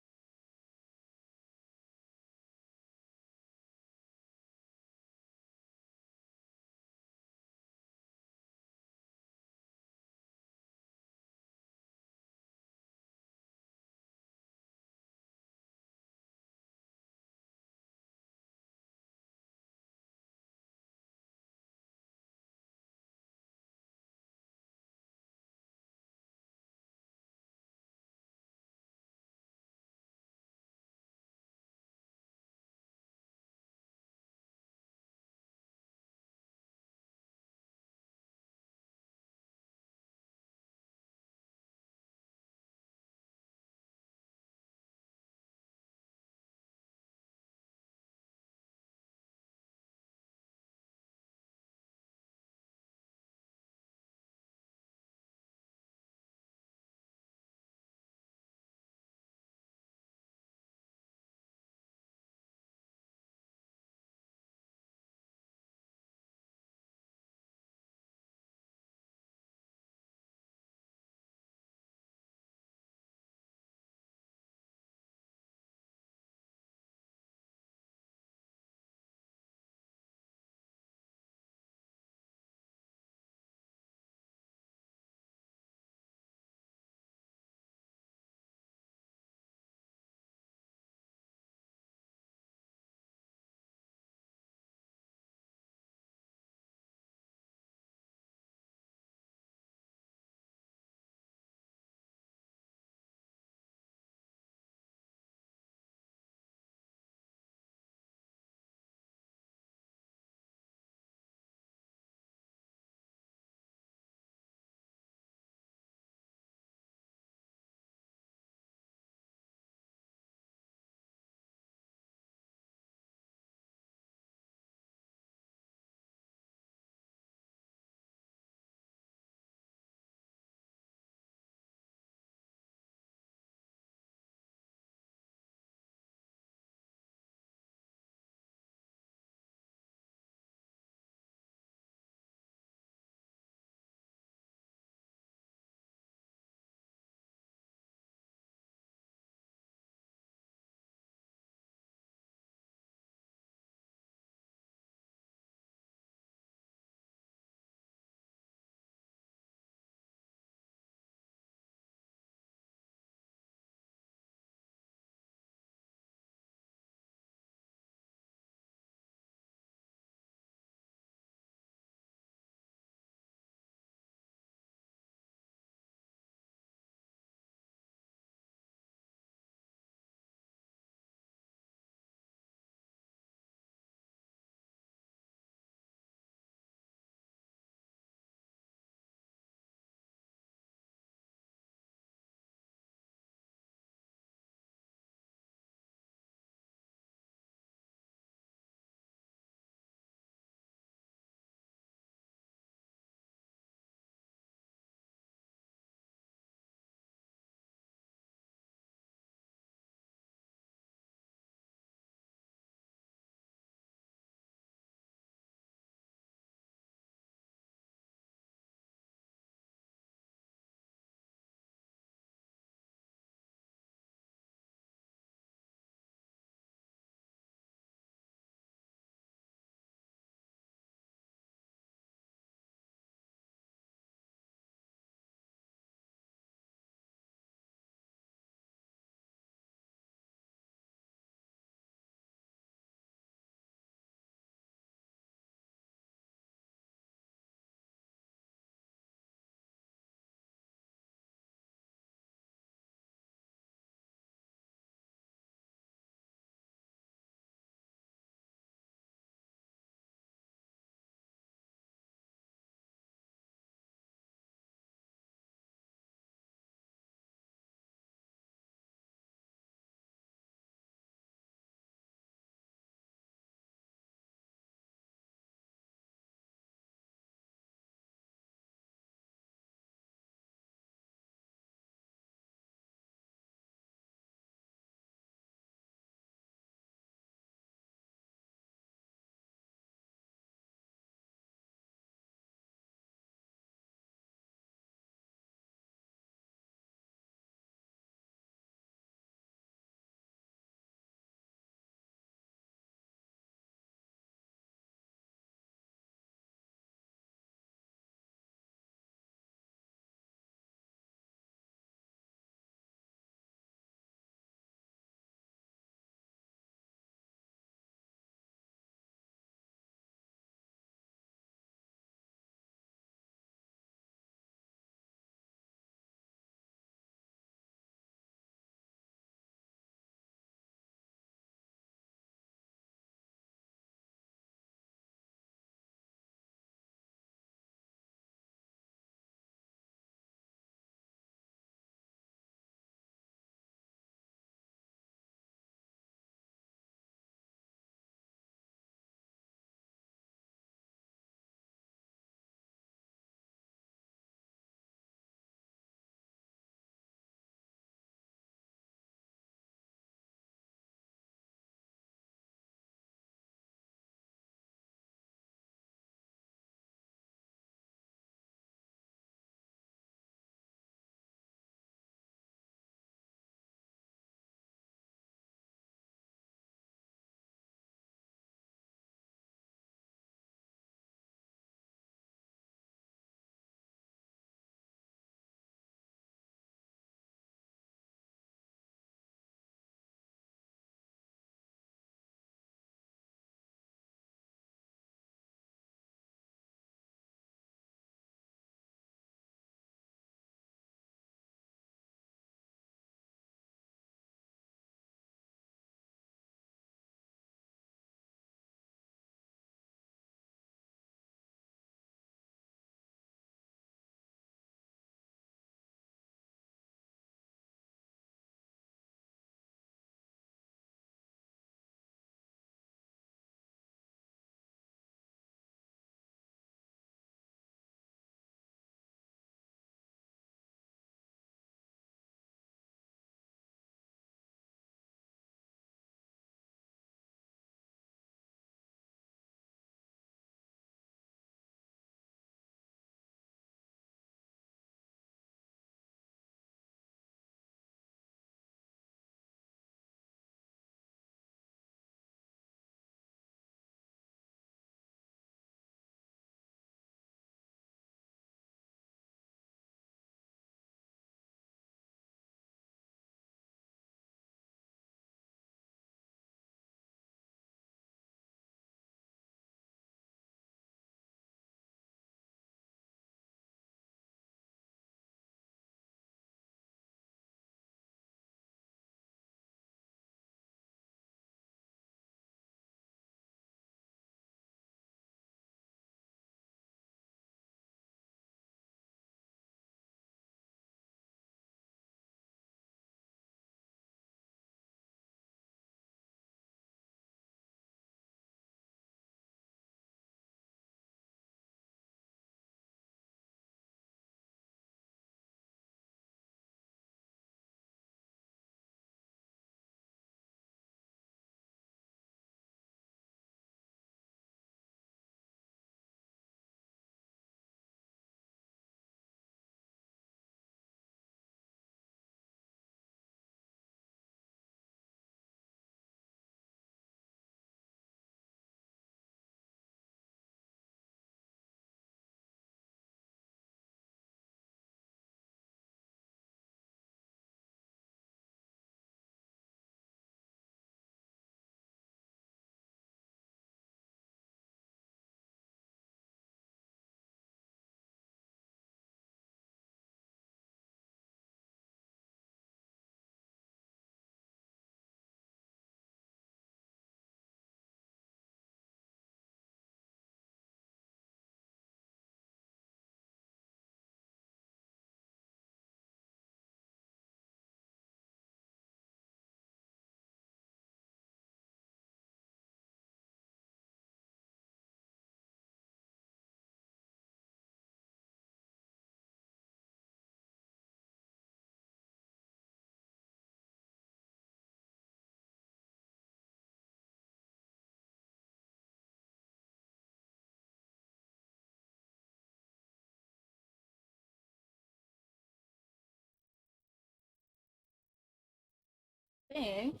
think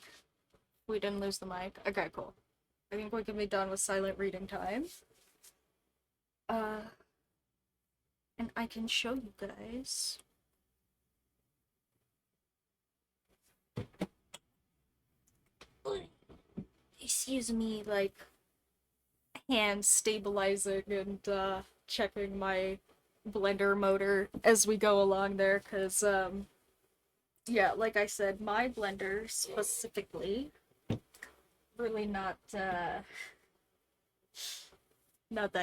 we didn't lose the mic. Okay, cool. I think we can be done with silent reading time. Uh, and I can show you guys. Excuse me, like, hand stabilizing and checking my blender motor as we go along there, because yeah, like I said, my blender specifically really not that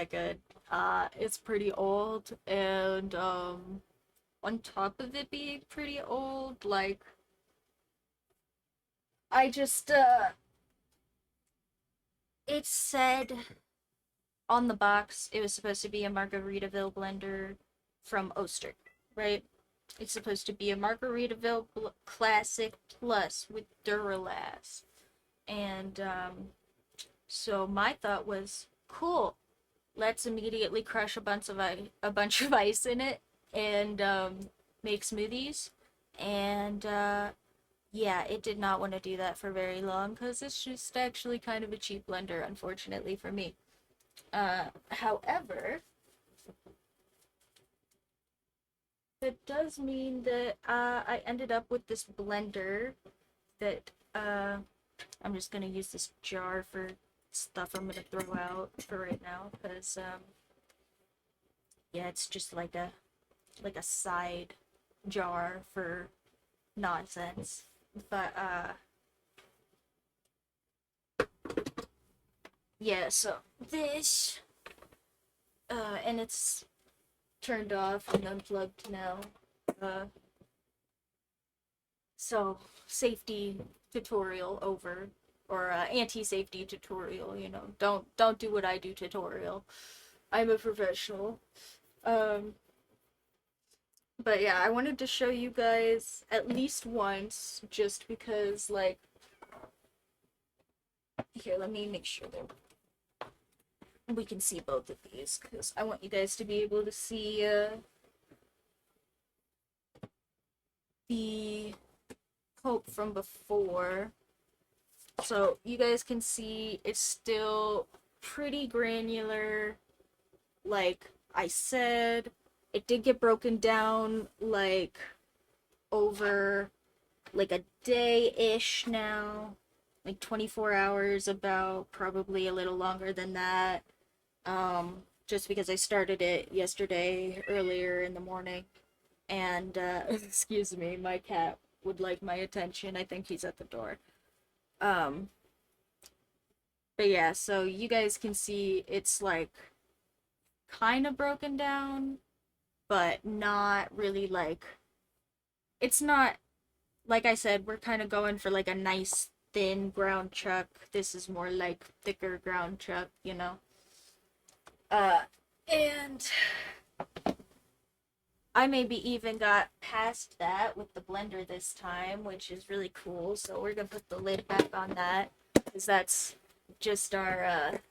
good. It's pretty old, and on top of it being pretty old, like, I just it said on the box it was supposed to be a Margaritaville blender from Oster, right? It's supposed to be a Margaritaville Classic Plus with Duralast. And so my thought was, cool, let's immediately crush a bunch of ice in it and make smoothies. And yeah, it did not want to do that for very long because it's just actually kind of a cheap blender, unfortunately for me. However, that does mean that I ended up with this blender that I'm just gonna use this jar for stuff I'm gonna throw out for right now because yeah, it's just like a side jar for nonsense. But yeah, so this and it's turned off and unplugged now. Uh, so safety tutorial over, or anti-safety tutorial. You know, don't do what I do tutorial. I'm a professional. Um, but yeah, I wanted to show you guys at least once, just because, like, here, let me make sure that we can see both of these, because I want you guys to be able to see the Pope from before. So you guys can see it's still pretty granular. Like I said, it did get broken down like over like a day-ish now, like 24 hours, about, probably a little longer than that. Just because I started it yesterday earlier in the morning, and excuse me, my cat would like my attention. I think he's at the door. Um, but yeah, so you guys can see it's like kind of broken down, but not really, like, it's not, like I said, we're kind of going for like a nice thin ground chuck. This is more like thicker ground chuck, you know. And I maybe even got past that with the blender this time, which is really cool. So we're gonna put the lid back on that, because that's just our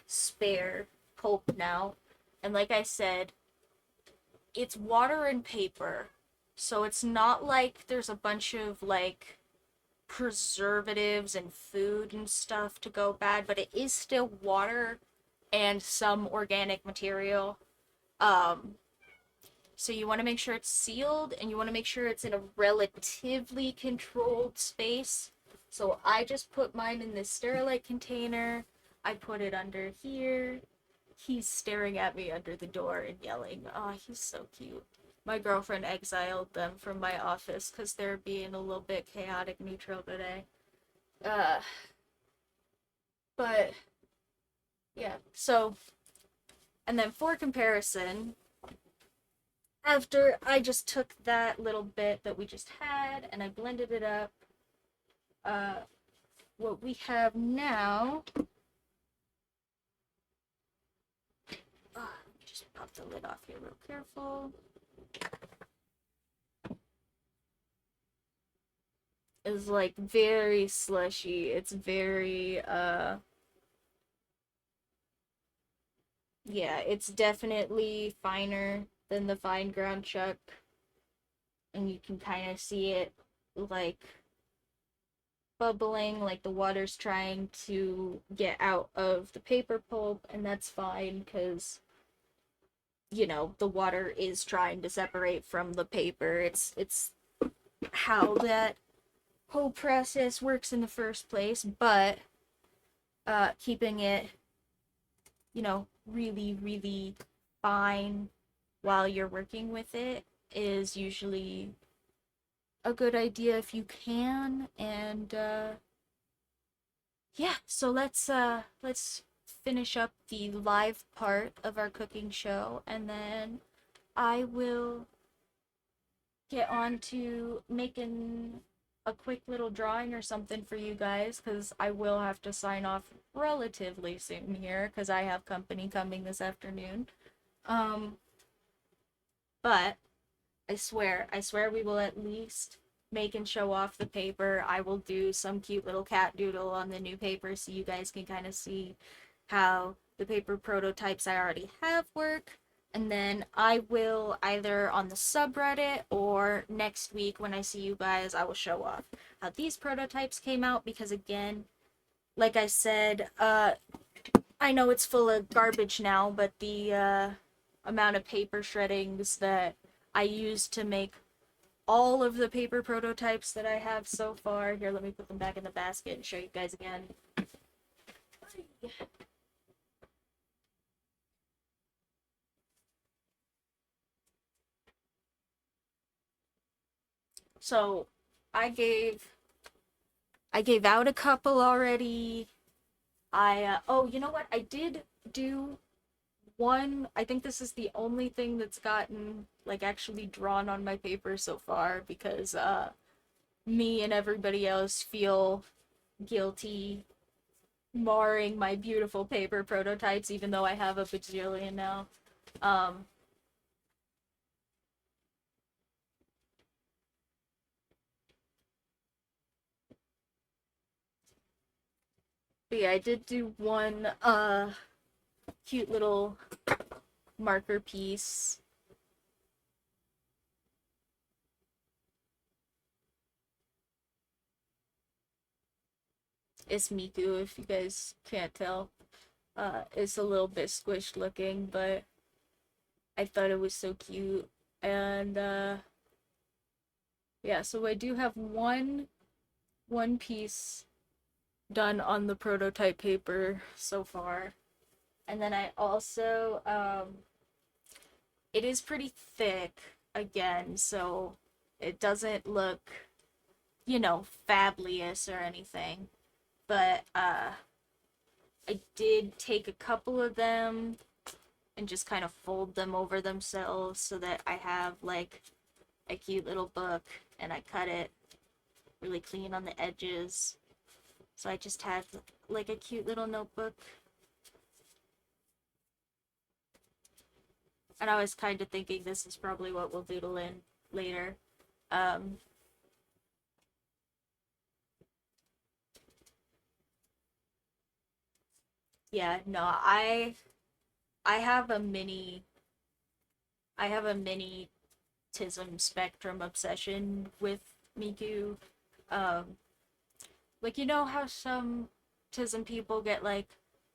spare pulp now. And like I said, it's water and paper, so it's not like there's a bunch of like preservatives and food and stuff to go bad, but it is still water and some organic material. Um, so you want to make sure it's sealed, and you want to make sure it's in a relatively controlled space. So I just put mine in this Sterilite container. I put it under here. He's staring at me under the door and yelling. Oh, he's so cute. My girlfriend exiled them from my office because they're being a little bit chaotic neutral today. Uh, but yeah, so, and then for comparison, after I just took that little bit that we just had and I blended it up, what we have now, let me just pop the lid off here real careful, is like very slushy. It's very, yeah, it's definitely finer than the fine ground chuck. And you can kind of see it, like, bubbling, like the water's trying to get out of the paper pulp, and that's fine because the water is trying to separate from the paper. It's how that whole process works in the first place, but keeping it, really, really fine while you're working with it is usually a good idea if you can. And yeah, so let's finish up the live part of our cooking show, and then I will get on to making a quick little drawing or something for you guys, because I will have to sign off relatively soon here because I have company coming this afternoon. Um, but I swear we will at least make and show off the paper. I will do some cute little cat doodle on the new paper so you guys can kind of see how the paper prototypes I already have work. And then I will either on the subreddit or next week when I see you guys, I will show off how these prototypes came out because again, like I said, I know it's full of garbage now, but the amount of paper shreddings that I used to make all of the paper prototypes that I have so far. Here, let me put them back in the basket and show you guys again. So I gave out a couple already. Oh, you know what? I did do one. I think this is the only thing that's gotten like actually drawn on my paper so far because me and everybody else feel guilty marring my beautiful paper prototypes even though I have a bajillion now. Um but yeah, I did do one cute little marker piece. It's Miku, if you guys can't tell. It's a little bit squished looking, but I thought it was so cute. And yeah, so I do have one piece done on the prototype paper so far. And then I also it is pretty thick again, so it doesn't look, fabulous or anything. But I did take a couple of them and just kind of fold them over themselves so that I have like a cute little book, and I cut it really clean on the edges. So I just had like a cute little notebook. And I was kind of thinking this is probably what we'll doodle in later. Um, yeah, no, I have a mini tism spectrum obsession with Miku. Um, like how some tism people get like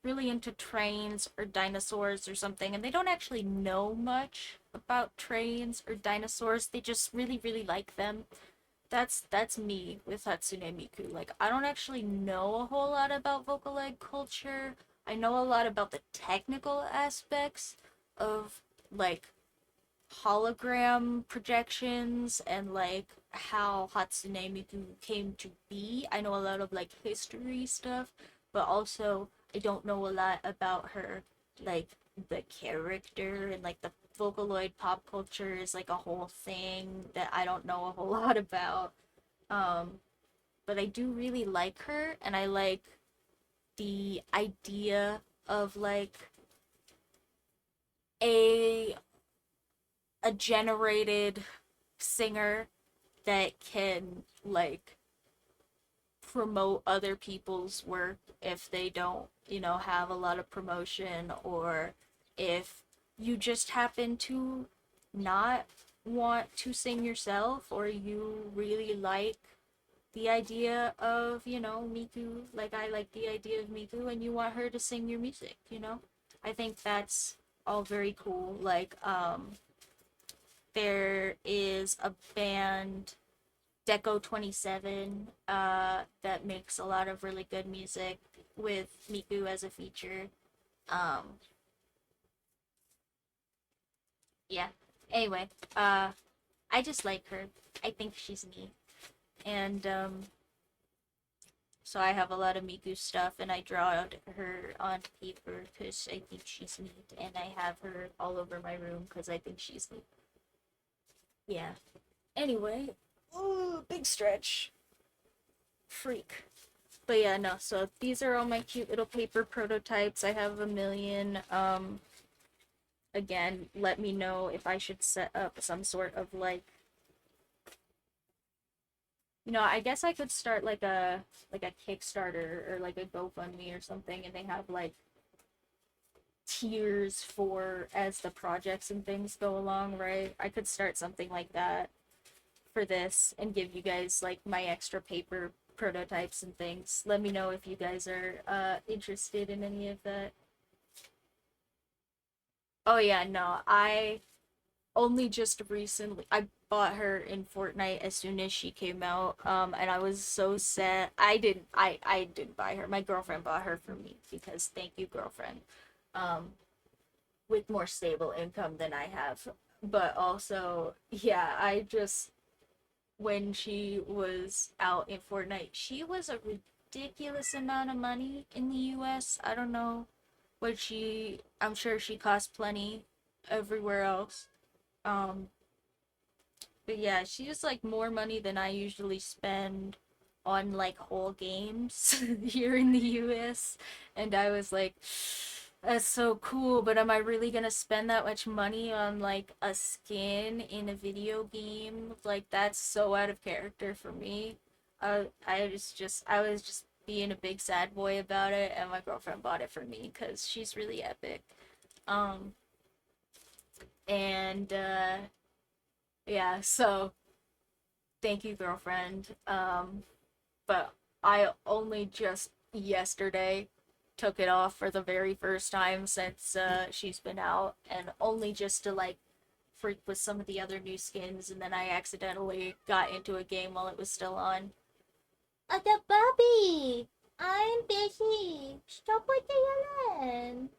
really into trains or dinosaurs or something, and they don't actually know much about trains or dinosaurs. They just really, really like them. That's me with Hatsune Miku. Like I don't actually know a whole lot about Vocaloid culture. I know a lot about the technical aspects of like hologram projections and like how Hatsune Miku came to be. I know a lot of like history stuff, but also I don't know a lot about her, like the character, and like the Vocaloid pop culture is like a whole thing that I don't know a whole lot about. Um, but I do really like her, and I like the idea of like a generated singer that can like promote other people's work if they don't, have a lot of promotion, or if you just happen to not want to sing yourself, or you really like the idea of, Miku, like I like the idea of Miku, and you want her to sing your music, I think that's all very cool. Like, there is a band, Deco 27, that makes a lot of really good music with Miku as a feature. Um, yeah. Anyway, I just like her. I think she's neat. And so I have a lot of Miku stuff, and I draw out her on paper because I think she's neat, and I have her all over my room because I think she's neat. Yeah. Anyway, ooh, big stretch. Freak. But yeah, no. So these are all my cute little paper prototypes. I have a million. Again, let me know if I should set up some sort of like, I guess I could start like a Kickstarter or like a GoFundMe or something, and they have like tiers for as the projects and things go along, right? I could start something like that for this and give you guys like my extra paper prototypes and things. Let me know if you guys are interested in any of that. Oh yeah, no, I only just recently I bought her in Fortnite as soon as she came out, and I was so sad. I didn't buy her. My girlfriend bought her for me because thank you, girlfriend. Um, with more stable income than I have. But also, yeah, I just when she was out in Fortnite, she was a ridiculous amount of money in the US. I don't know what I'm sure she cost plenty everywhere else. Um, but yeah, she was like more money than I usually spend on like whole games here in the US. And I was like, that's so cool, but am I really gonna spend that much money on like a skin in a video game? Like that's so out of character for me. I was just being a big sad boy about it, and my girlfriend bought it for me because she's really epic. Um, and yeah, so thank you, girlfriend. But I only just yesterday took it off for the very first time since she's been out, and only just to like freak with some of the other new skins, and then I accidentally got into a game while it was still on. The Bobby! I'm busy. Stop with the yelling.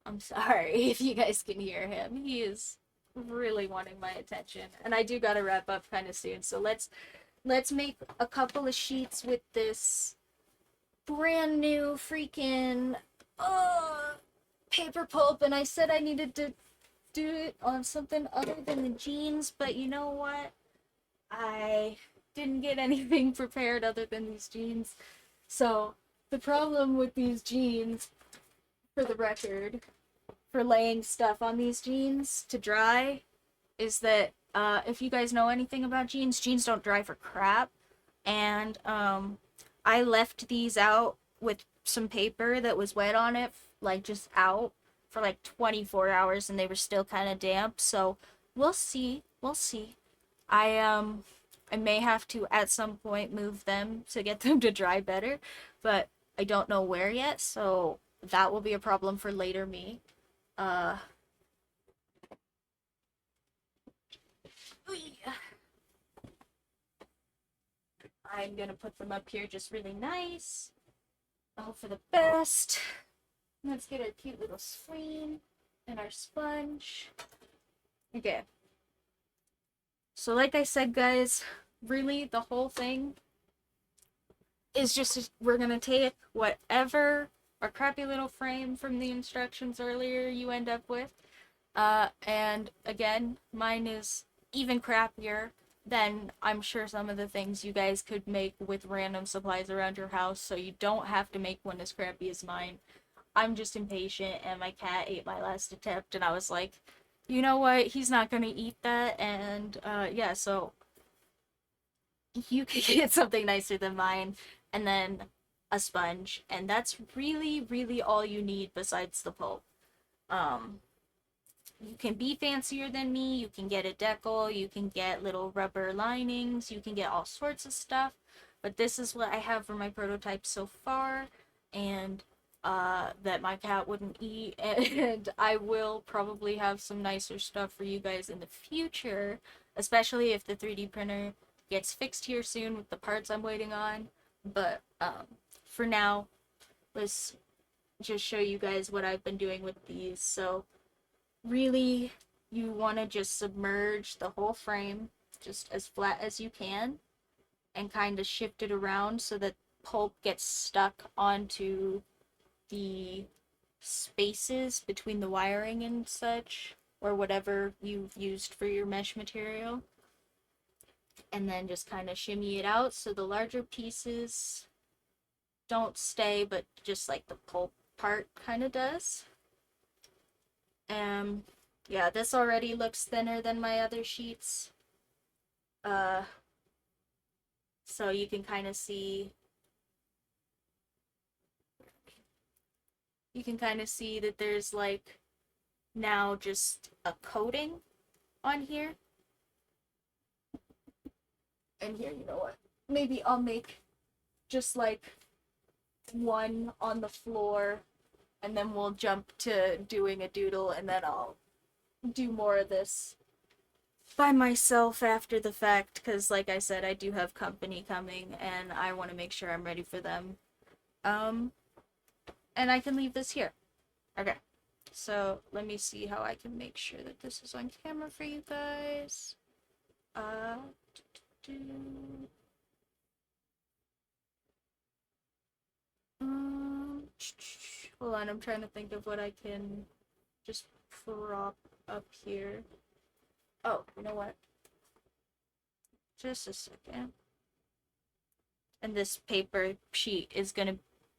I'm sorry if you guys can hear him. He is really wanting my attention, and I do gotta wrap up kind of soon. So let's make a couple of sheets with this brand new freaking paper pulp, and I said I needed to do it on something other than the jeans, but you know what? I didn't get anything prepared other than these jeans. So the problem with these jeans, for the record, for laying stuff on these jeans to dry, is that if you guys know anything about jeans, jeans don't dry for crap. And I left these out with some paper that was wet on it, like just out for like 24 hours, and they were still kind of damp. So we'll see. We'll see. I may have to at some point move them to get them to dry better, but I don't know where yet. So that will be a problem for later me. Uh, I'm gonna put them up here just really nice. All for the best. Let's get our cute little screen and our sponge. Okay. So like I said, guys, really the whole thing is just we're gonna take whatever our crappy little frame from the instructions earlier you end up with. And again, mine is even crappier than I'm sure some of the things you guys could make with random supplies around your house, so you don't have to make one as crappy as mine. I'm just impatient, and my cat ate my last attempt, and I was like, you know what? He's not gonna eat that, and yeah, so you could get something nicer than mine, and then a sponge, and that's really, really all you need besides the pulp. Um, you can be fancier than me. You can get a decal, you can get little rubber linings, you can get all sorts of stuff. But this is what I have for my prototype so far, and that my cat wouldn't eat. And I will probably have some nicer stuff for you guys in the future, especially if the 3D printer gets fixed here soon with the parts I'm waiting on. But for now, let's just show you guys what I've been doing with these. So really, you want to just submerge the whole frame just as flat as you can and kind of shift it around so that pulp gets stuck onto the spaces between the wiring and such, or whatever you've used for your mesh material. And then just kind of shimmy it out so the larger pieces don't stay, but just like the pulp part kind of does. Yeah, this already looks thinner than my other sheets. Uh, so you can kind of see, that there's like now just a coating on here. And here, you know what? Maybe I'll make just like one on the floor, and then we'll jump to doing a doodle, and then I'll do more of this by myself after the fact, because like I said, I do have company coming and I want to make sure I'm ready for them. And I can leave this here. Okay, so let me see how I can make sure that this is on camera for you guys. Hold on, I'm trying to think of what I can just prop up here. Oh, you know what? Just a second. And this paper sheet is gonna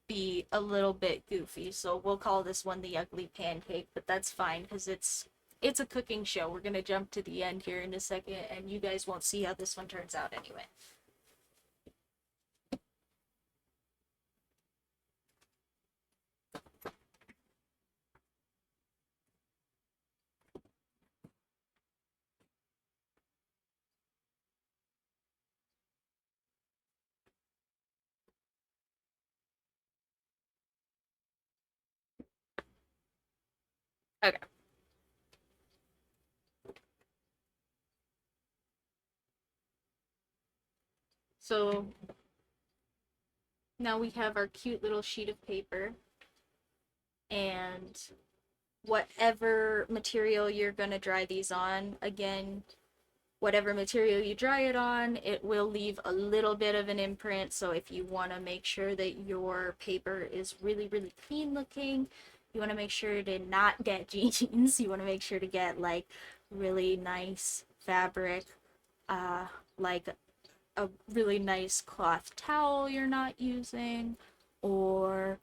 be a little bit goofy, so we'll call this one the ugly pancake, but that's fine because it's a cooking show. We're gonna jump to the end here in a second, and you guys won't see how this one turns out anyway. Okay. So now we have our cute little sheet of paper, and whatever material you're going to dry these on, again, whatever material you dry it on, it will leave a little bit of an imprint. So if you want to make sure that your paper is really, really clean looking, you want to make sure to not get jeans. You want to make sure to get like really nice fabric, like a really nice cloth towel you're not using, or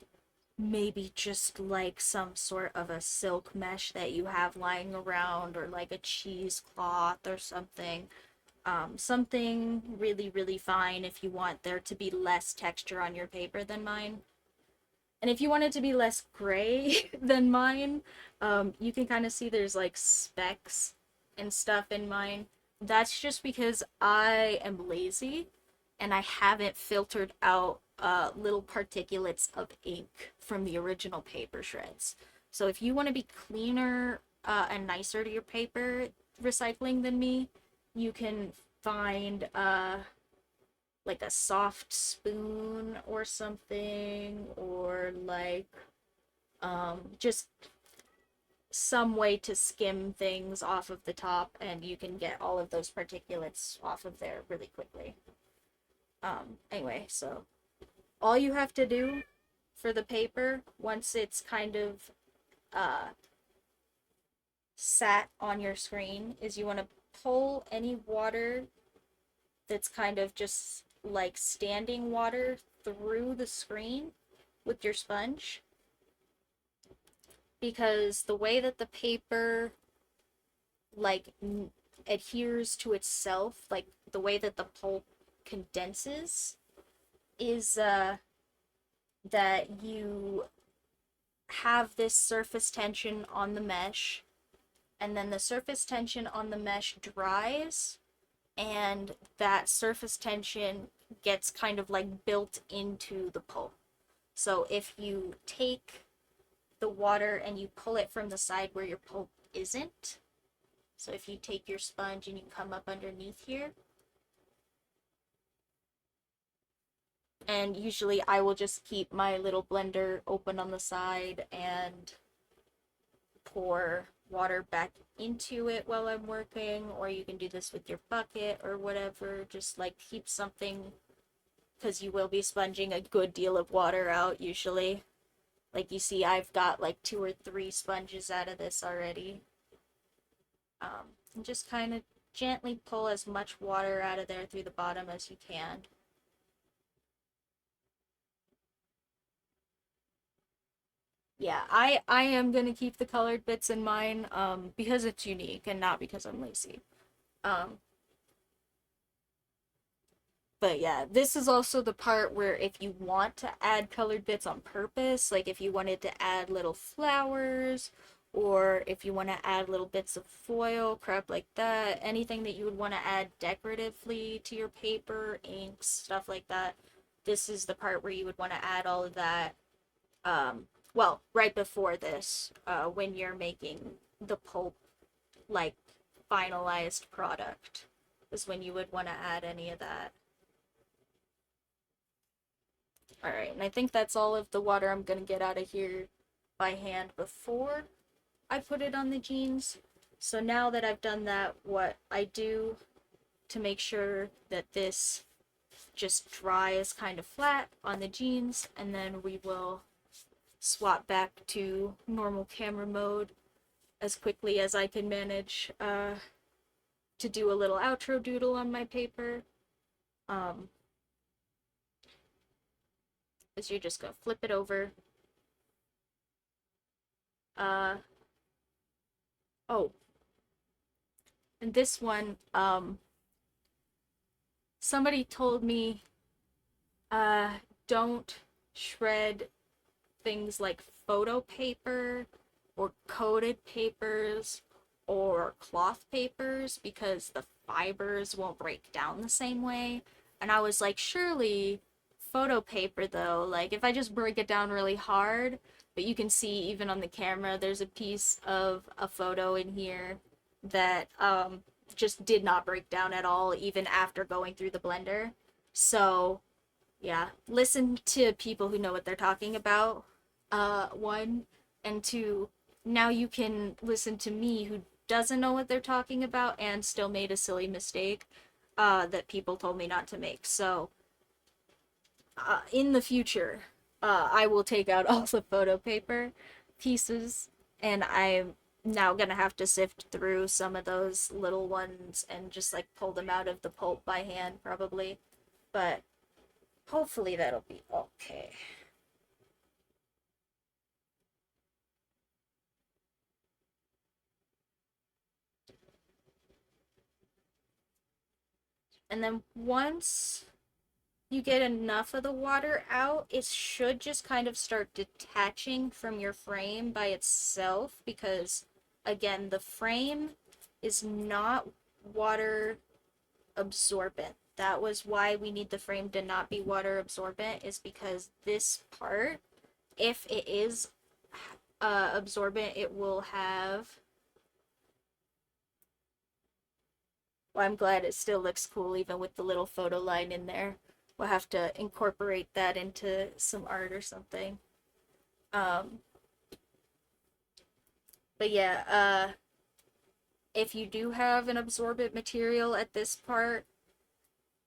maybe just like some sort of a silk mesh that you have lying around, or like a cheesecloth or something. Something really, really fine if you want there to be less texture on your paper than mine. And if you want it to be less gray than mine, you can kind of see there's like specks and stuff in mine. That's just because I am lazy and I haven't filtered out little particulates of ink from the original paper shreds. So if you want to be cleaner and nicer to your paper recycling than me, you can find like a soft spoon or something, or like just some way to skim things off of the top, and you can get all of those particulates off of there really quickly. Anyway, so all you have to do for the paper, once it's kind of sat on your screen, is you want to pull any water that's kind of just like standing water through the screen with your sponge, because the way that the paper like adheres to itself, like the way that the pulp condenses, is that you have this surface tension on the mesh, and then the surface tension on the mesh dries, and that surface tension gets kind of like built into the pulp. So if you take the water and you pull it from the side where your pulp isn't, so if you take your sponge and you come up underneath here, and usually I will just keep my little blender open on the side and pour water back into it while I'm working, or you can do this with your bucket or whatever. Just like keep something, because you will be sponging a good deal of water out usually. Like you see, I've got like 2 or 3 sponges out of this already. And just kind of gently pull as much water out of there through the bottom as you can. Yeah, I am gonna keep the colored bits in mine, because it's unique and not because I'm lazy. Um, but yeah, this is also the part where if you want to add colored bits on purpose, like if you wanted to add little flowers, or if you want to add little bits of foil, crap like that, anything that you would want to add decoratively to your paper, inks, stuff like that, this is the part where you would want to add all of that. Well, right before this, when you're making the pulp, like, finalized product, is when you would want to add any of that. Alright, and I think that's all of the water I'm going to get out of here by hand before I put it on the jeans. So now that I've done that, what I do to make sure that this just dries kind of flat on the jeans, and then we will swap back to normal camera mode as quickly as I can manage to do a little outro doodle on my paper. Is you're just gonna flip it over. Uh, oh, and this one, somebody told me, uh, don't shred things like photo paper or coated papers or cloth papers because the fibers won't break down the same way. And I was like, surely photo paper though, like if I just break it down really hard, but you can see even on the camera there's a piece of a photo in here that just did not break down at all even after going through the blender. So yeah, listen to people who know what they're talking about, one, and two, now you can listen to me who doesn't know what they're talking about and still made a silly mistake that people told me not to make. So in the future, I will take out all the photo paper pieces, and I'm now gonna have to sift through some of those little ones and just like pull them out of the pulp by hand probably, but hopefully that'll be okay. And then once you get enough of the water out, it should just kind of start detaching from your frame by itself because, again, the frame is not water absorbent. That was why we need the frame to not be water absorbent, is because this part, if it is absorbent, it will have. Well, I'm glad it still looks cool even with the little photo line in there. We'll have to incorporate that into some art or something. Um, but yeah, if you do have an absorbent material at this part,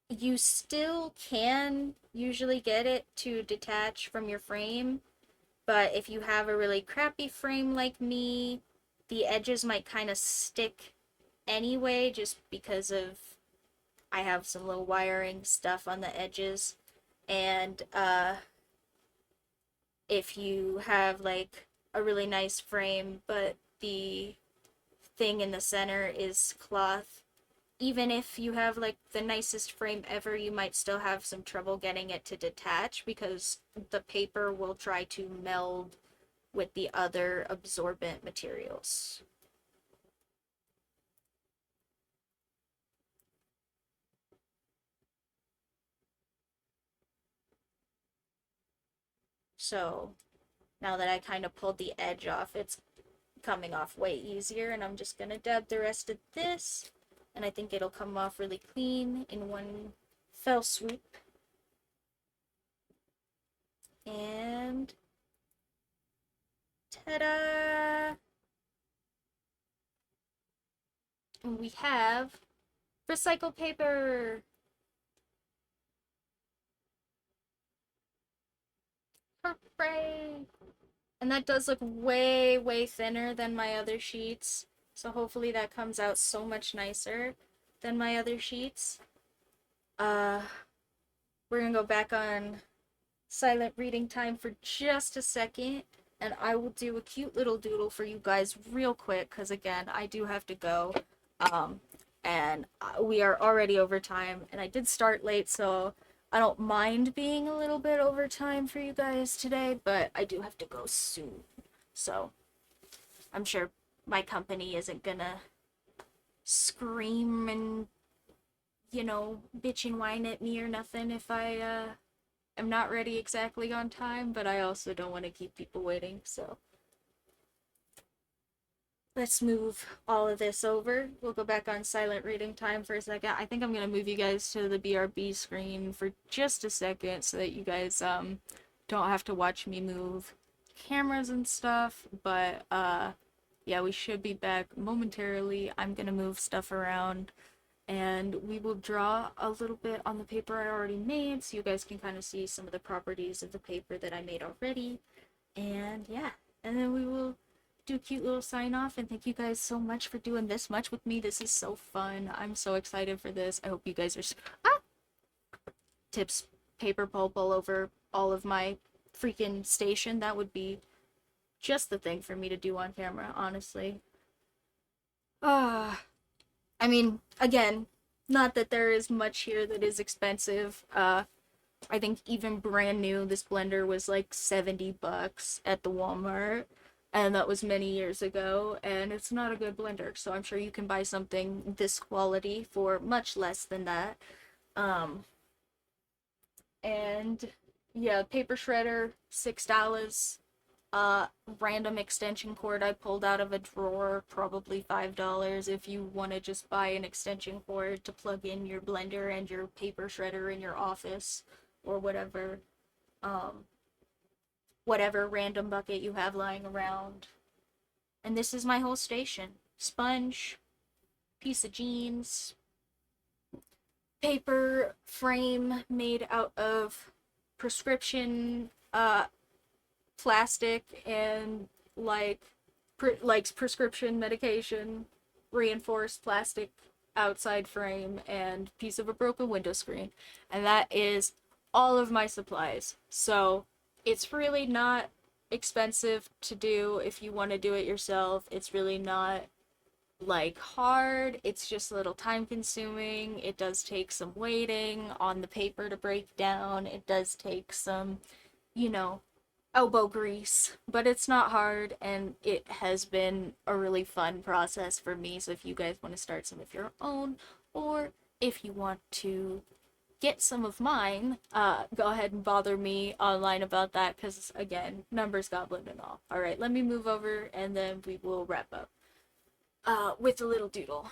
you still can usually get it to detach from your frame, but if you have a really crappy frame like me, the edges might kind of stick anyway, just because of I have some little wiring stuff on the edges. And if you have like a really nice frame, but the thing in the center is cloth, even if you have like the nicest frame ever, you might still have some trouble getting it to detach because the paper will try to meld with the other absorbent materials. So now that I kind of pulled the edge off, it's coming off way easier, and I'm just gonna dab the rest of this, and I think it'll come off really clean in one fell swoop. And ta-da! And we have recycled paper. Hooray! And that does look way, way thinner than my other sheets. So hopefully that comes out so much nicer than my other sheets. Uh, we're gonna go back on silent reading time for just a second, and I will do a cute little doodle for you guys real quick, because again, I do have to go. Um, and we are already over time, and I did start late, so I don't mind being a little bit over time for you guys today, but I do have to go soon. So I'm sure my company isn't gonna scream and, bitch and whine at me or nothing if I'm not ready exactly on time, but I also don't want to keep people waiting, so let's move all of this over. We'll go back on silent reading time for a second. I think I'm going to move you guys to the BRB screen for just a second so that you guys don't have to watch me move cameras and stuff, but yeah, we should be back momentarily. I'm going to move stuff around, and we will draw a little bit on the paper I already made so you guys can kind of see some of the properties of the paper that I made already. And yeah, and then we will do a cute little sign off, and thank you guys so much for doing this much with me. This is so fun. I'm so excited for this. I hope you guys are tips paper pulp all over all of my freaking station. That would be just the thing for me to do on camera, honestly. Ah, I mean, again, not that there is much here that is expensive. I think even brand new, this blender was like $70 at the Walmart, and that was many years ago, and it's not a good blender, so I'm sure you can buy something this quality for much less than that. Um, and yeah, paper shredder, $6. Uh, Random extension cord I pulled out of a drawer, probably $5 if you want to just buy an extension cord to plug in your blender and your paper shredder in your office or whatever. Um, whatever random bucket you have lying around. And this is my whole station. Sponge, piece of jeans, paper frame made out of prescription plastic and like prescription medication, reinforced plastic outside frame, and piece of a broken window screen. And that is all of my supplies. So it's really not expensive to do if you want to do it yourself. It's really not like hard. It's just a little time consuming. It does take some waiting on the paper to break down. It does take some, you know, elbow grease, but it's not hard, and it has been a really fun process for me. So if you guys want to start some of your own, or if you want to get some of mine, go ahead and bother me online about that, because again, numbers goblin and all. All right, let me move over, and then we will wrap up with a little doodle.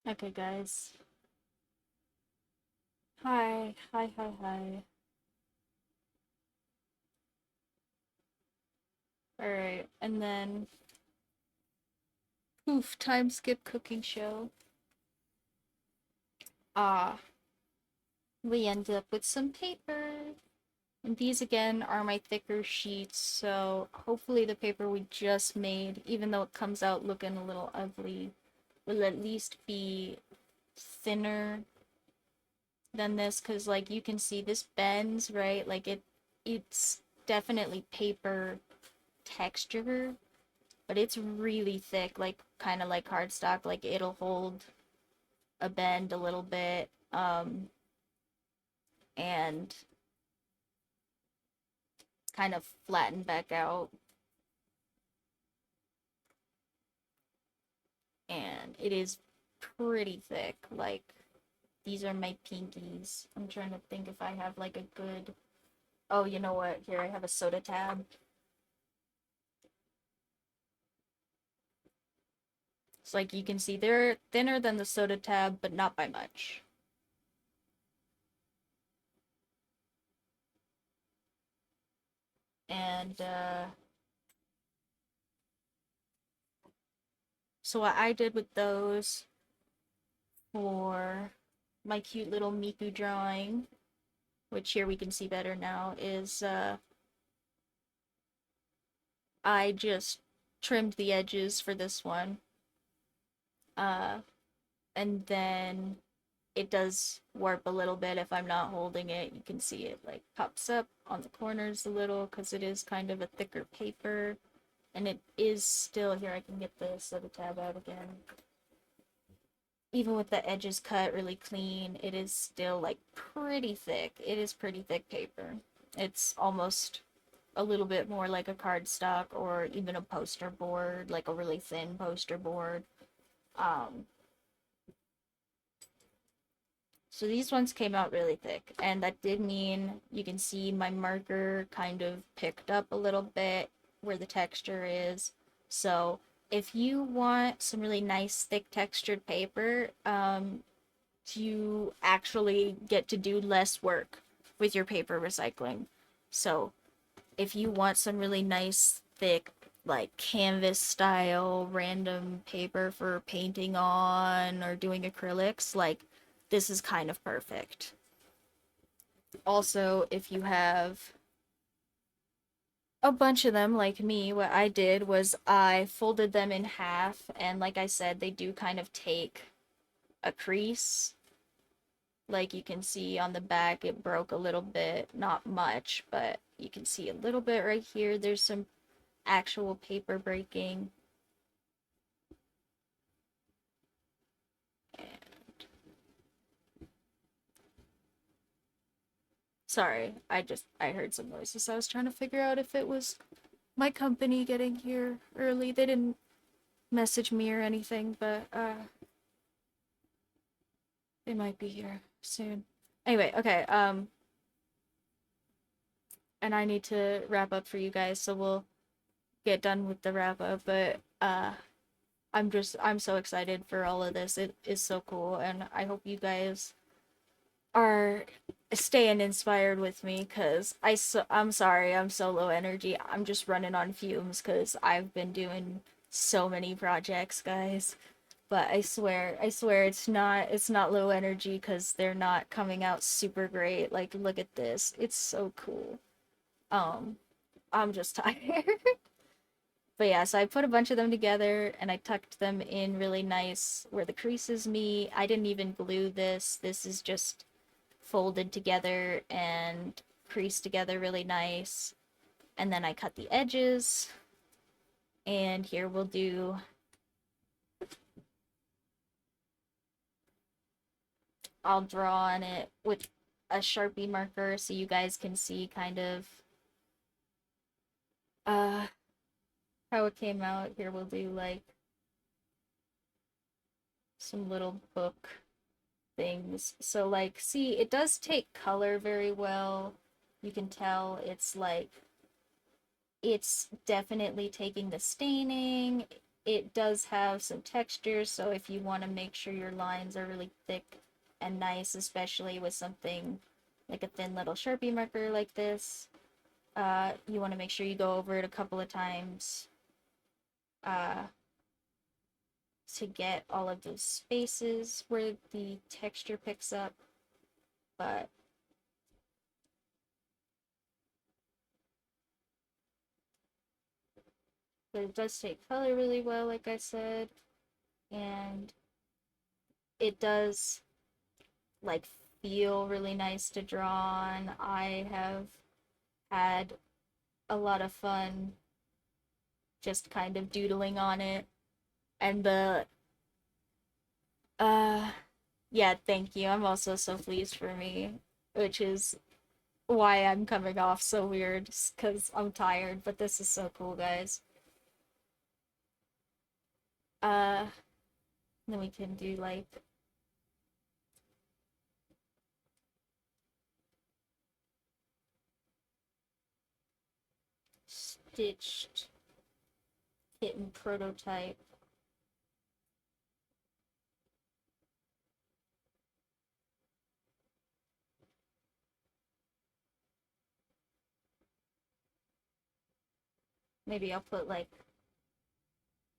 Okay, guys. Hi, hi, hi, hi. Alright, and then poof, time skip cooking show. Ah, we end up with some paper. And these again are my thicker sheets, so hopefully the paper we just made, even though it comes out looking a little ugly, will at least be thinner than this, because like you can see this bends, right? Like it's definitely paper texture, but it's really thick, like kind of like cardstock. Like it'll hold a bend a little bit, and kind of flatten back out. And it is pretty thick. Like these are my pinkies. I'm trying to think if I have like a good. Oh, you know what? Here I have a soda tab. It's like you can see they're thinner than the soda tab, but not by much. And so what I did with those for my cute little Miku drawing, which here we can see better now, is I just trimmed the edges for this one. Uh, and then it does warp a little bit if I'm not holding it. You can see it like pops up on the corners a little because it is kind of a thicker paper. And it is still, here I can get the soda tab out again. Even with the edges cut really clean, it is still like pretty thick. It is pretty thick paper. It's almost a little bit more like a cardstock or even a poster board, like a really thin poster board. Um, so these ones came out really thick, and that did mean you can see my marker kind of picked up a little bit where the texture is. So if you want some really nice thick textured paper, you actually get to do less work with your paper recycling. So if you want some really nice, thick, like canvas style random paper for painting on or doing acrylics, like this is kind of perfect. Also, if you have a bunch of them like me, what I did was I folded them in half, and like I said, they do kind of take a crease. Like you can see on the back, it broke a little bit, not much, but you can see a little bit right here. There's some actual paper breaking. Sorry, I heard some noises. I was trying to figure out if it was my company getting here early. They didn't message me or anything, but they might be here soon. Anyway, okay, and I need to wrap up for you guys, so we'll get done with the wrap up, but I'm so excited for all of this. It is so cool, and I hope you guys are staying inspired with me because I'm sorry I'm so low energy. I'm just running on fumes because I've been doing so many projects, guys. But I swear it's not low energy because they're not coming out super great. Like look at this. It's so cool. Um I'm just tired. But yeah, so I put a bunch of them together and I tucked them in really nice where the creases meet. I didn't even glue this. This is just folded together and creased together really nice. And then I cut the edges. And here I'll draw on it with a Sharpie marker so you guys can see kind of uh how it came out. Here we'll do like some little book things. So like see, it does take color very well. You can tell it's like it's definitely taking the staining. it does have some texture, so if you want to make sure your lines are really thick and nice, especially with something like a thin little Sharpie marker like this, you want to make sure you go over it a couple of times uh, to get all of those spaces where the texture picks up. But it does take color really well, like I said, and it does like feel really nice to draw on. I have had a lot of fun just kind of doodling on it. And the uh yeah, thank you. I'm also so pleased for me, which is why I'm coming off so weird cuz I'm tired, but this is so cool, guys. Uh then we can do like stitched kitten prototype. Maybe I'll put like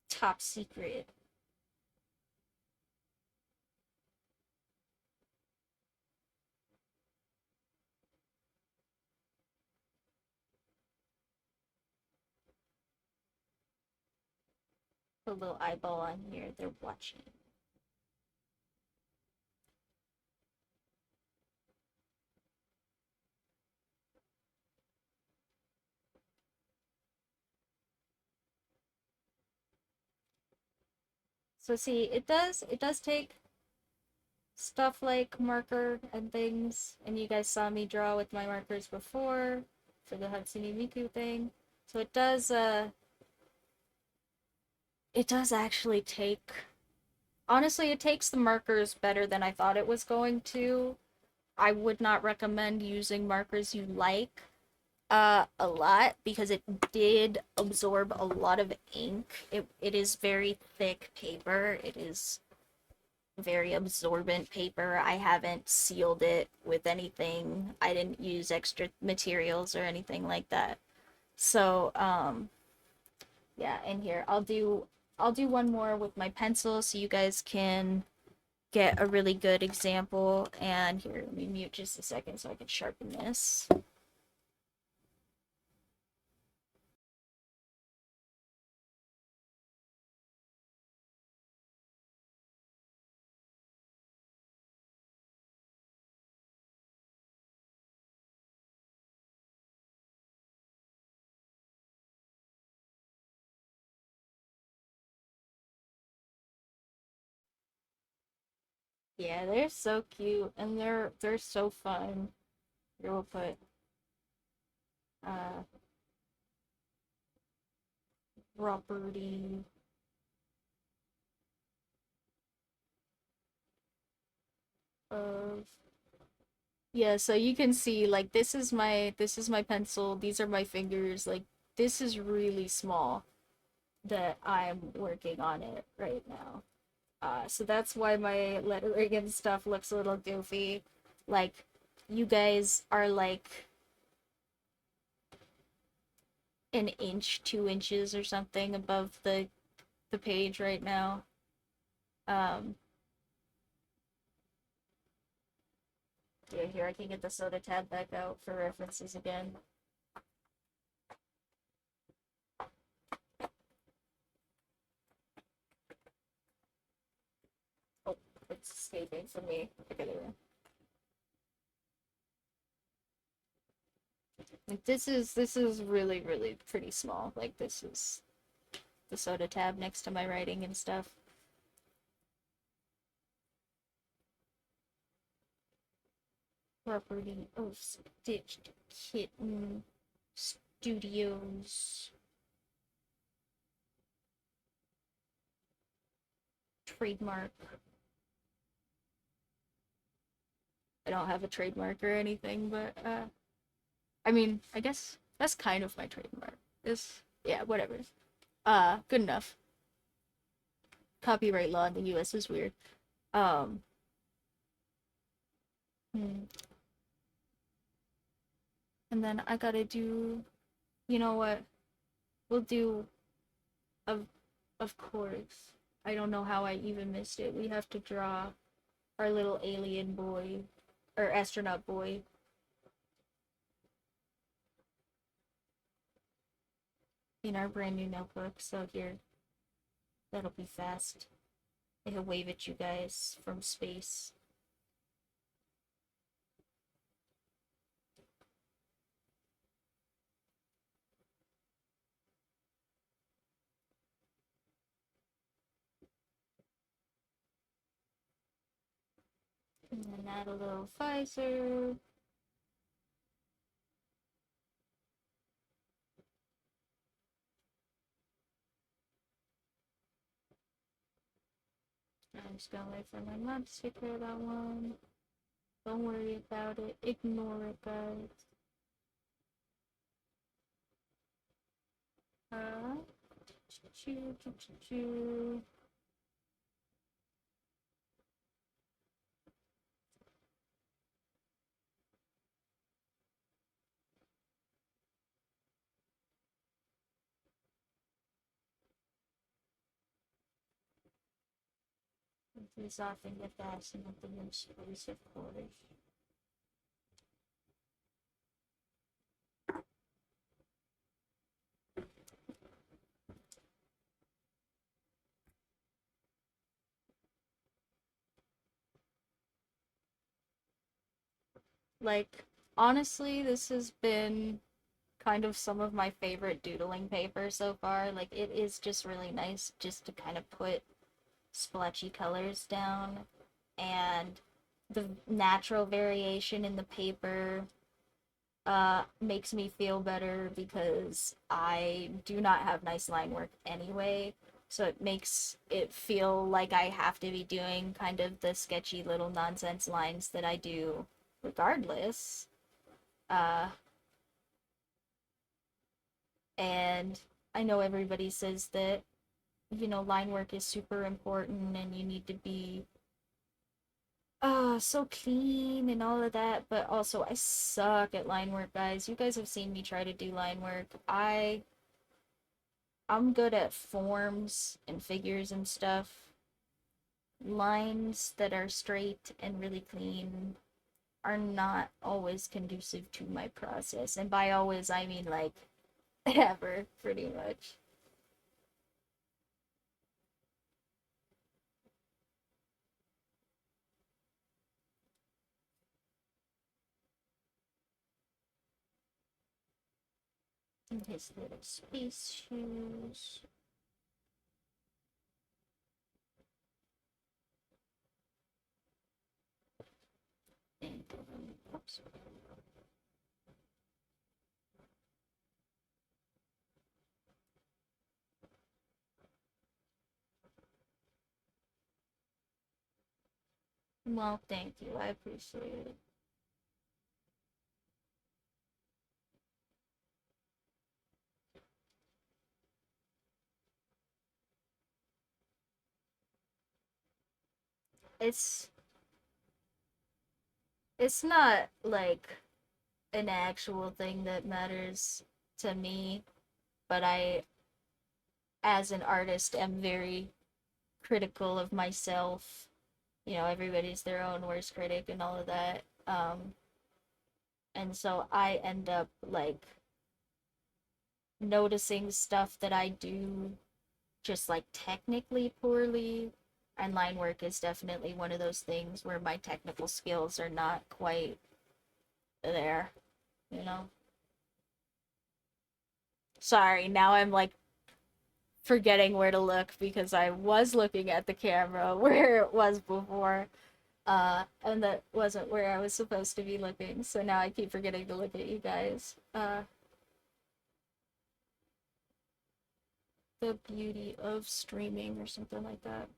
top secret. Put a little eyeball on here. They're watching. So see, it does take stuff like marker and things, and you guys saw me draw with my markers before for the Hatsune Miku thing. So it does actually take, honestly, it takes the markers better than I thought it was going to. I would not recommend using markers you like a lot because it did absorb a lot of ink. It is very thick paper. It is very absorbent paper. I haven't sealed it with anything. I didn't use extra materials or anything like that. So, yeah, and here I'll do one more with my pencil so you guys can get a really good example. And here, let me mute just a second so I can sharpen this. Yeah, they're so cute and they're so fun. Here we'll put uh property of, yeah, so you can see like this is my pencil, these are my fingers, like this is really small that I'm working on it right now. So that's why my lettering and stuff looks a little goofy. Like you guys are like an inch, 2 inches or something above the page right now. Um yeah, here I can get the soda tab back out for references again. Oh, it's escaping from me. Okay, there we go. Like this is really really pretty small. Like this is the soda tab next to my writing and stuff. Property of Stitched Kitten Studios trademark. I don't have a trademark or anything, but I mean, I guess that's kind of my trademark. This, yeah, whatever. Good enough. copyright law in the US is weird. Um, hmm. And then I gotta do, you know what? We'll do, of, of course. I don't know how I even missed it. We have to draw our little alien boy, or astronaut boy. In our brand new notebook. So here, that'll be fast. It'll wave at you guys from space. And then add a little Pfizer. I'm just gonna wait for my mom to take care of that one. Don't worry about it. Ignore it, guys. Uh, choo, choo, choo, choo. This off and get that and let them in space, of course. Like, honestly, this has been kind of some of my favorite doodling paper so far. Like, it is just really nice just to kind of put splotchy colors down, and the natural variation in the paper makes me feel better because I do not have nice line work anyway. So it makes it feel like I have to be doing kind of the sketchy little nonsense lines that I do regardless. Uh, and I know everybody says that, you know, line work is super important and you need to be so clean and all of that, but also I suck at line work, guys. You guys have seen me try to do line work. I'm good at forms and figures and stuff. Lines that are straight and really clean are not always conducive to my process. And by always, I mean like ever, pretty much. And his little space shoes. And, oops. Well, thank you. I appreciate it. It's it's not like an actual thing that matters to me, but I, as an artist, am very critical of myself. You know, everybody's their own worst critic and all of that. And so I end up like noticing stuff that I do just like technically poorly. And line work is definitely one of those things where my technical skills are not quite there, you know? Sorry, now I'm like forgetting where to look because I was looking at the camera where it was before. And that wasn't where I was supposed to be looking, so now I keep forgetting to look at you guys. The beauty of streaming or something like that.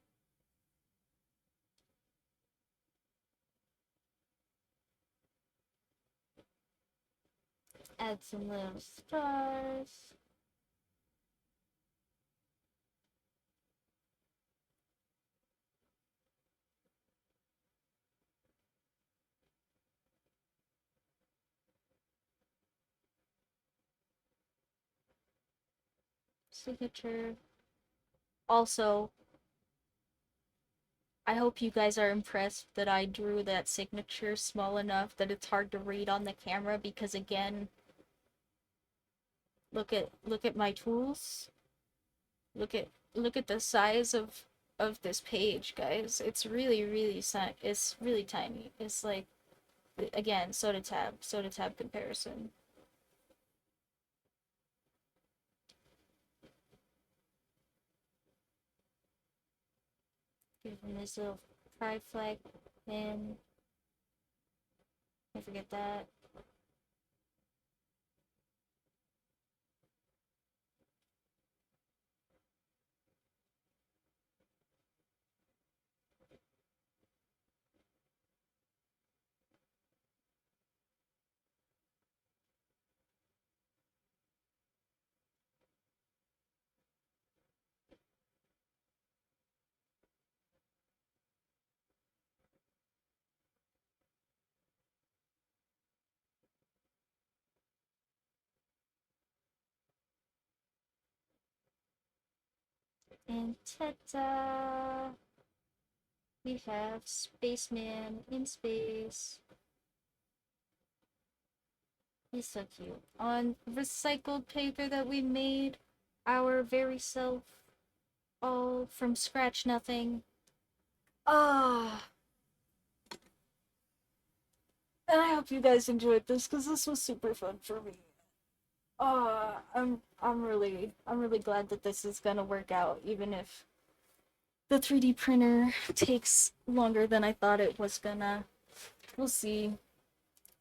Add some little stars. signature. Also, I hope you guys are impressed that I drew that signature small enough that it's hard to read on the camera because again, look at my tools. Look at the size of this page, guys. It's it's really tiny. It's like again, soda tab comparison. Give him this little pride flag pin. Don't forget that. And ta-da! We have Spaceman in space. He's so cute. On recycled paper that we made our very self, all from scratch, nothing. Ah. And I hope you guys enjoyed this because this was super fun for me. I'm really glad that this is gonna work out, even if the 3D printer takes longer than I thought it was gonna. We'll see.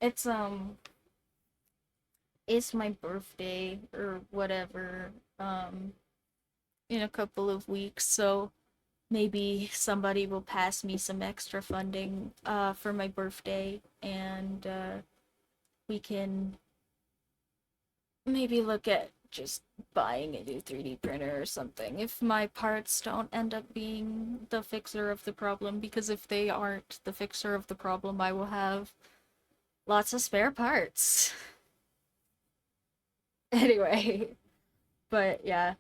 It's it's my birthday or whatever, in a couple of weeks, so maybe somebody will pass me some extra funding for my birthday and we can maybe look at just buying a new 3D printer or something if my parts don't end up being the fixer of the problem, because if they aren't the fixer of the problem, I will have lots of spare parts. Anyway, but yeah,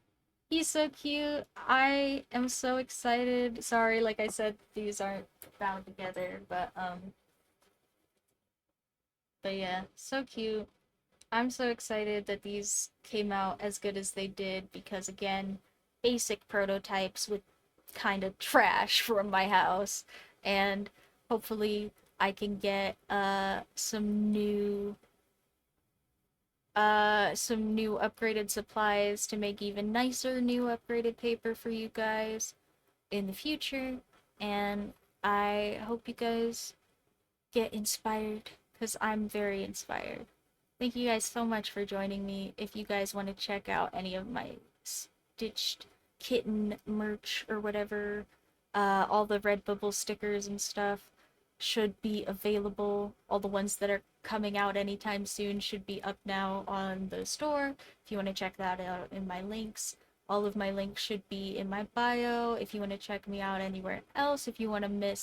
he's so cute. I am so excited. Sorry, like I said, these aren't bound together, but yeah, so cute. I'm so excited that these came out as good as they did because again, basic prototypes with kind of trash from my house, and hopefully I can get some new upgraded supplies to make even nicer new upgraded paper for you guys in the future, and I hope you guys get inspired because I'm very inspired. Thank you guys so much for joining me. If you guys want to check out any of my stitched kitten merch or whatever, all the Redbubble stickers and stuff should be available. All the ones that are coming out anytime soon should be up now on the store. If you want to check that out in my links, all of my links should be in my bio. If you want to check me out anywhere else, if you want to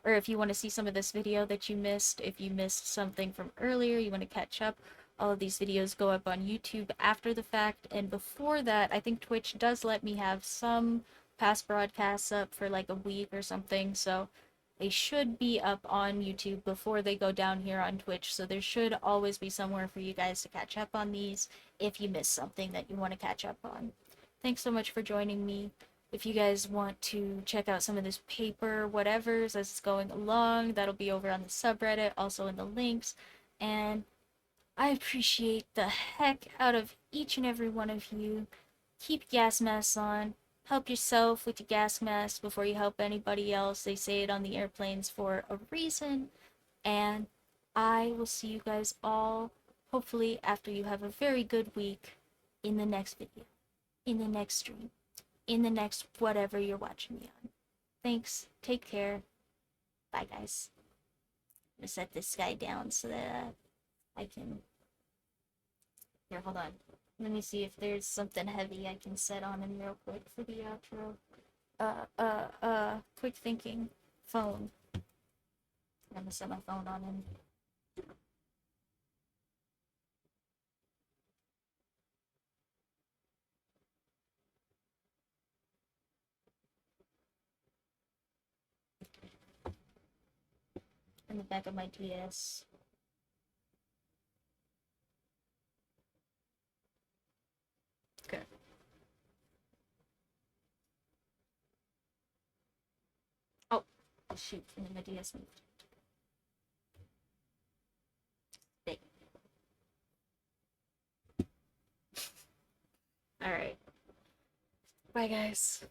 if you want to see some of this video that you missed, if you missed something from earlier, you want to catch up, all of these videos go up on YouTube after the fact, and before that, I think Twitch does let me have some past broadcasts up for like a week or something, so they should be up on YouTube before they go down here on Twitch, so there should always be somewhere for you guys to catch up on these if you missed something that you want to catch up on. Thanks so much for joining me. If you guys want to check out some of this paper, whatever's as it's going along, that'll be over on the subreddit, also in the links. And I appreciate the heck out of each and every one of you. Keep gas masks on. Help yourself with your gas mask before you help anybody else. They say it on the airplanes for a reason. And I will see you guys all, hopefully, after you have a very good week, in the next video, in the next stream, in the next whatever you're watching me on. Thanks. Take care. Bye, guys. I'm gonna set this guy down so that I can. Here, hold on. Let me see if there's something heavy I can set on him real quick for the outro. Quick thinking. Phone. I'm gonna set my phone on him. back of my DS. Okay. Oh, shoot, and then my DS moved. Dang. Alright. Bye, guys.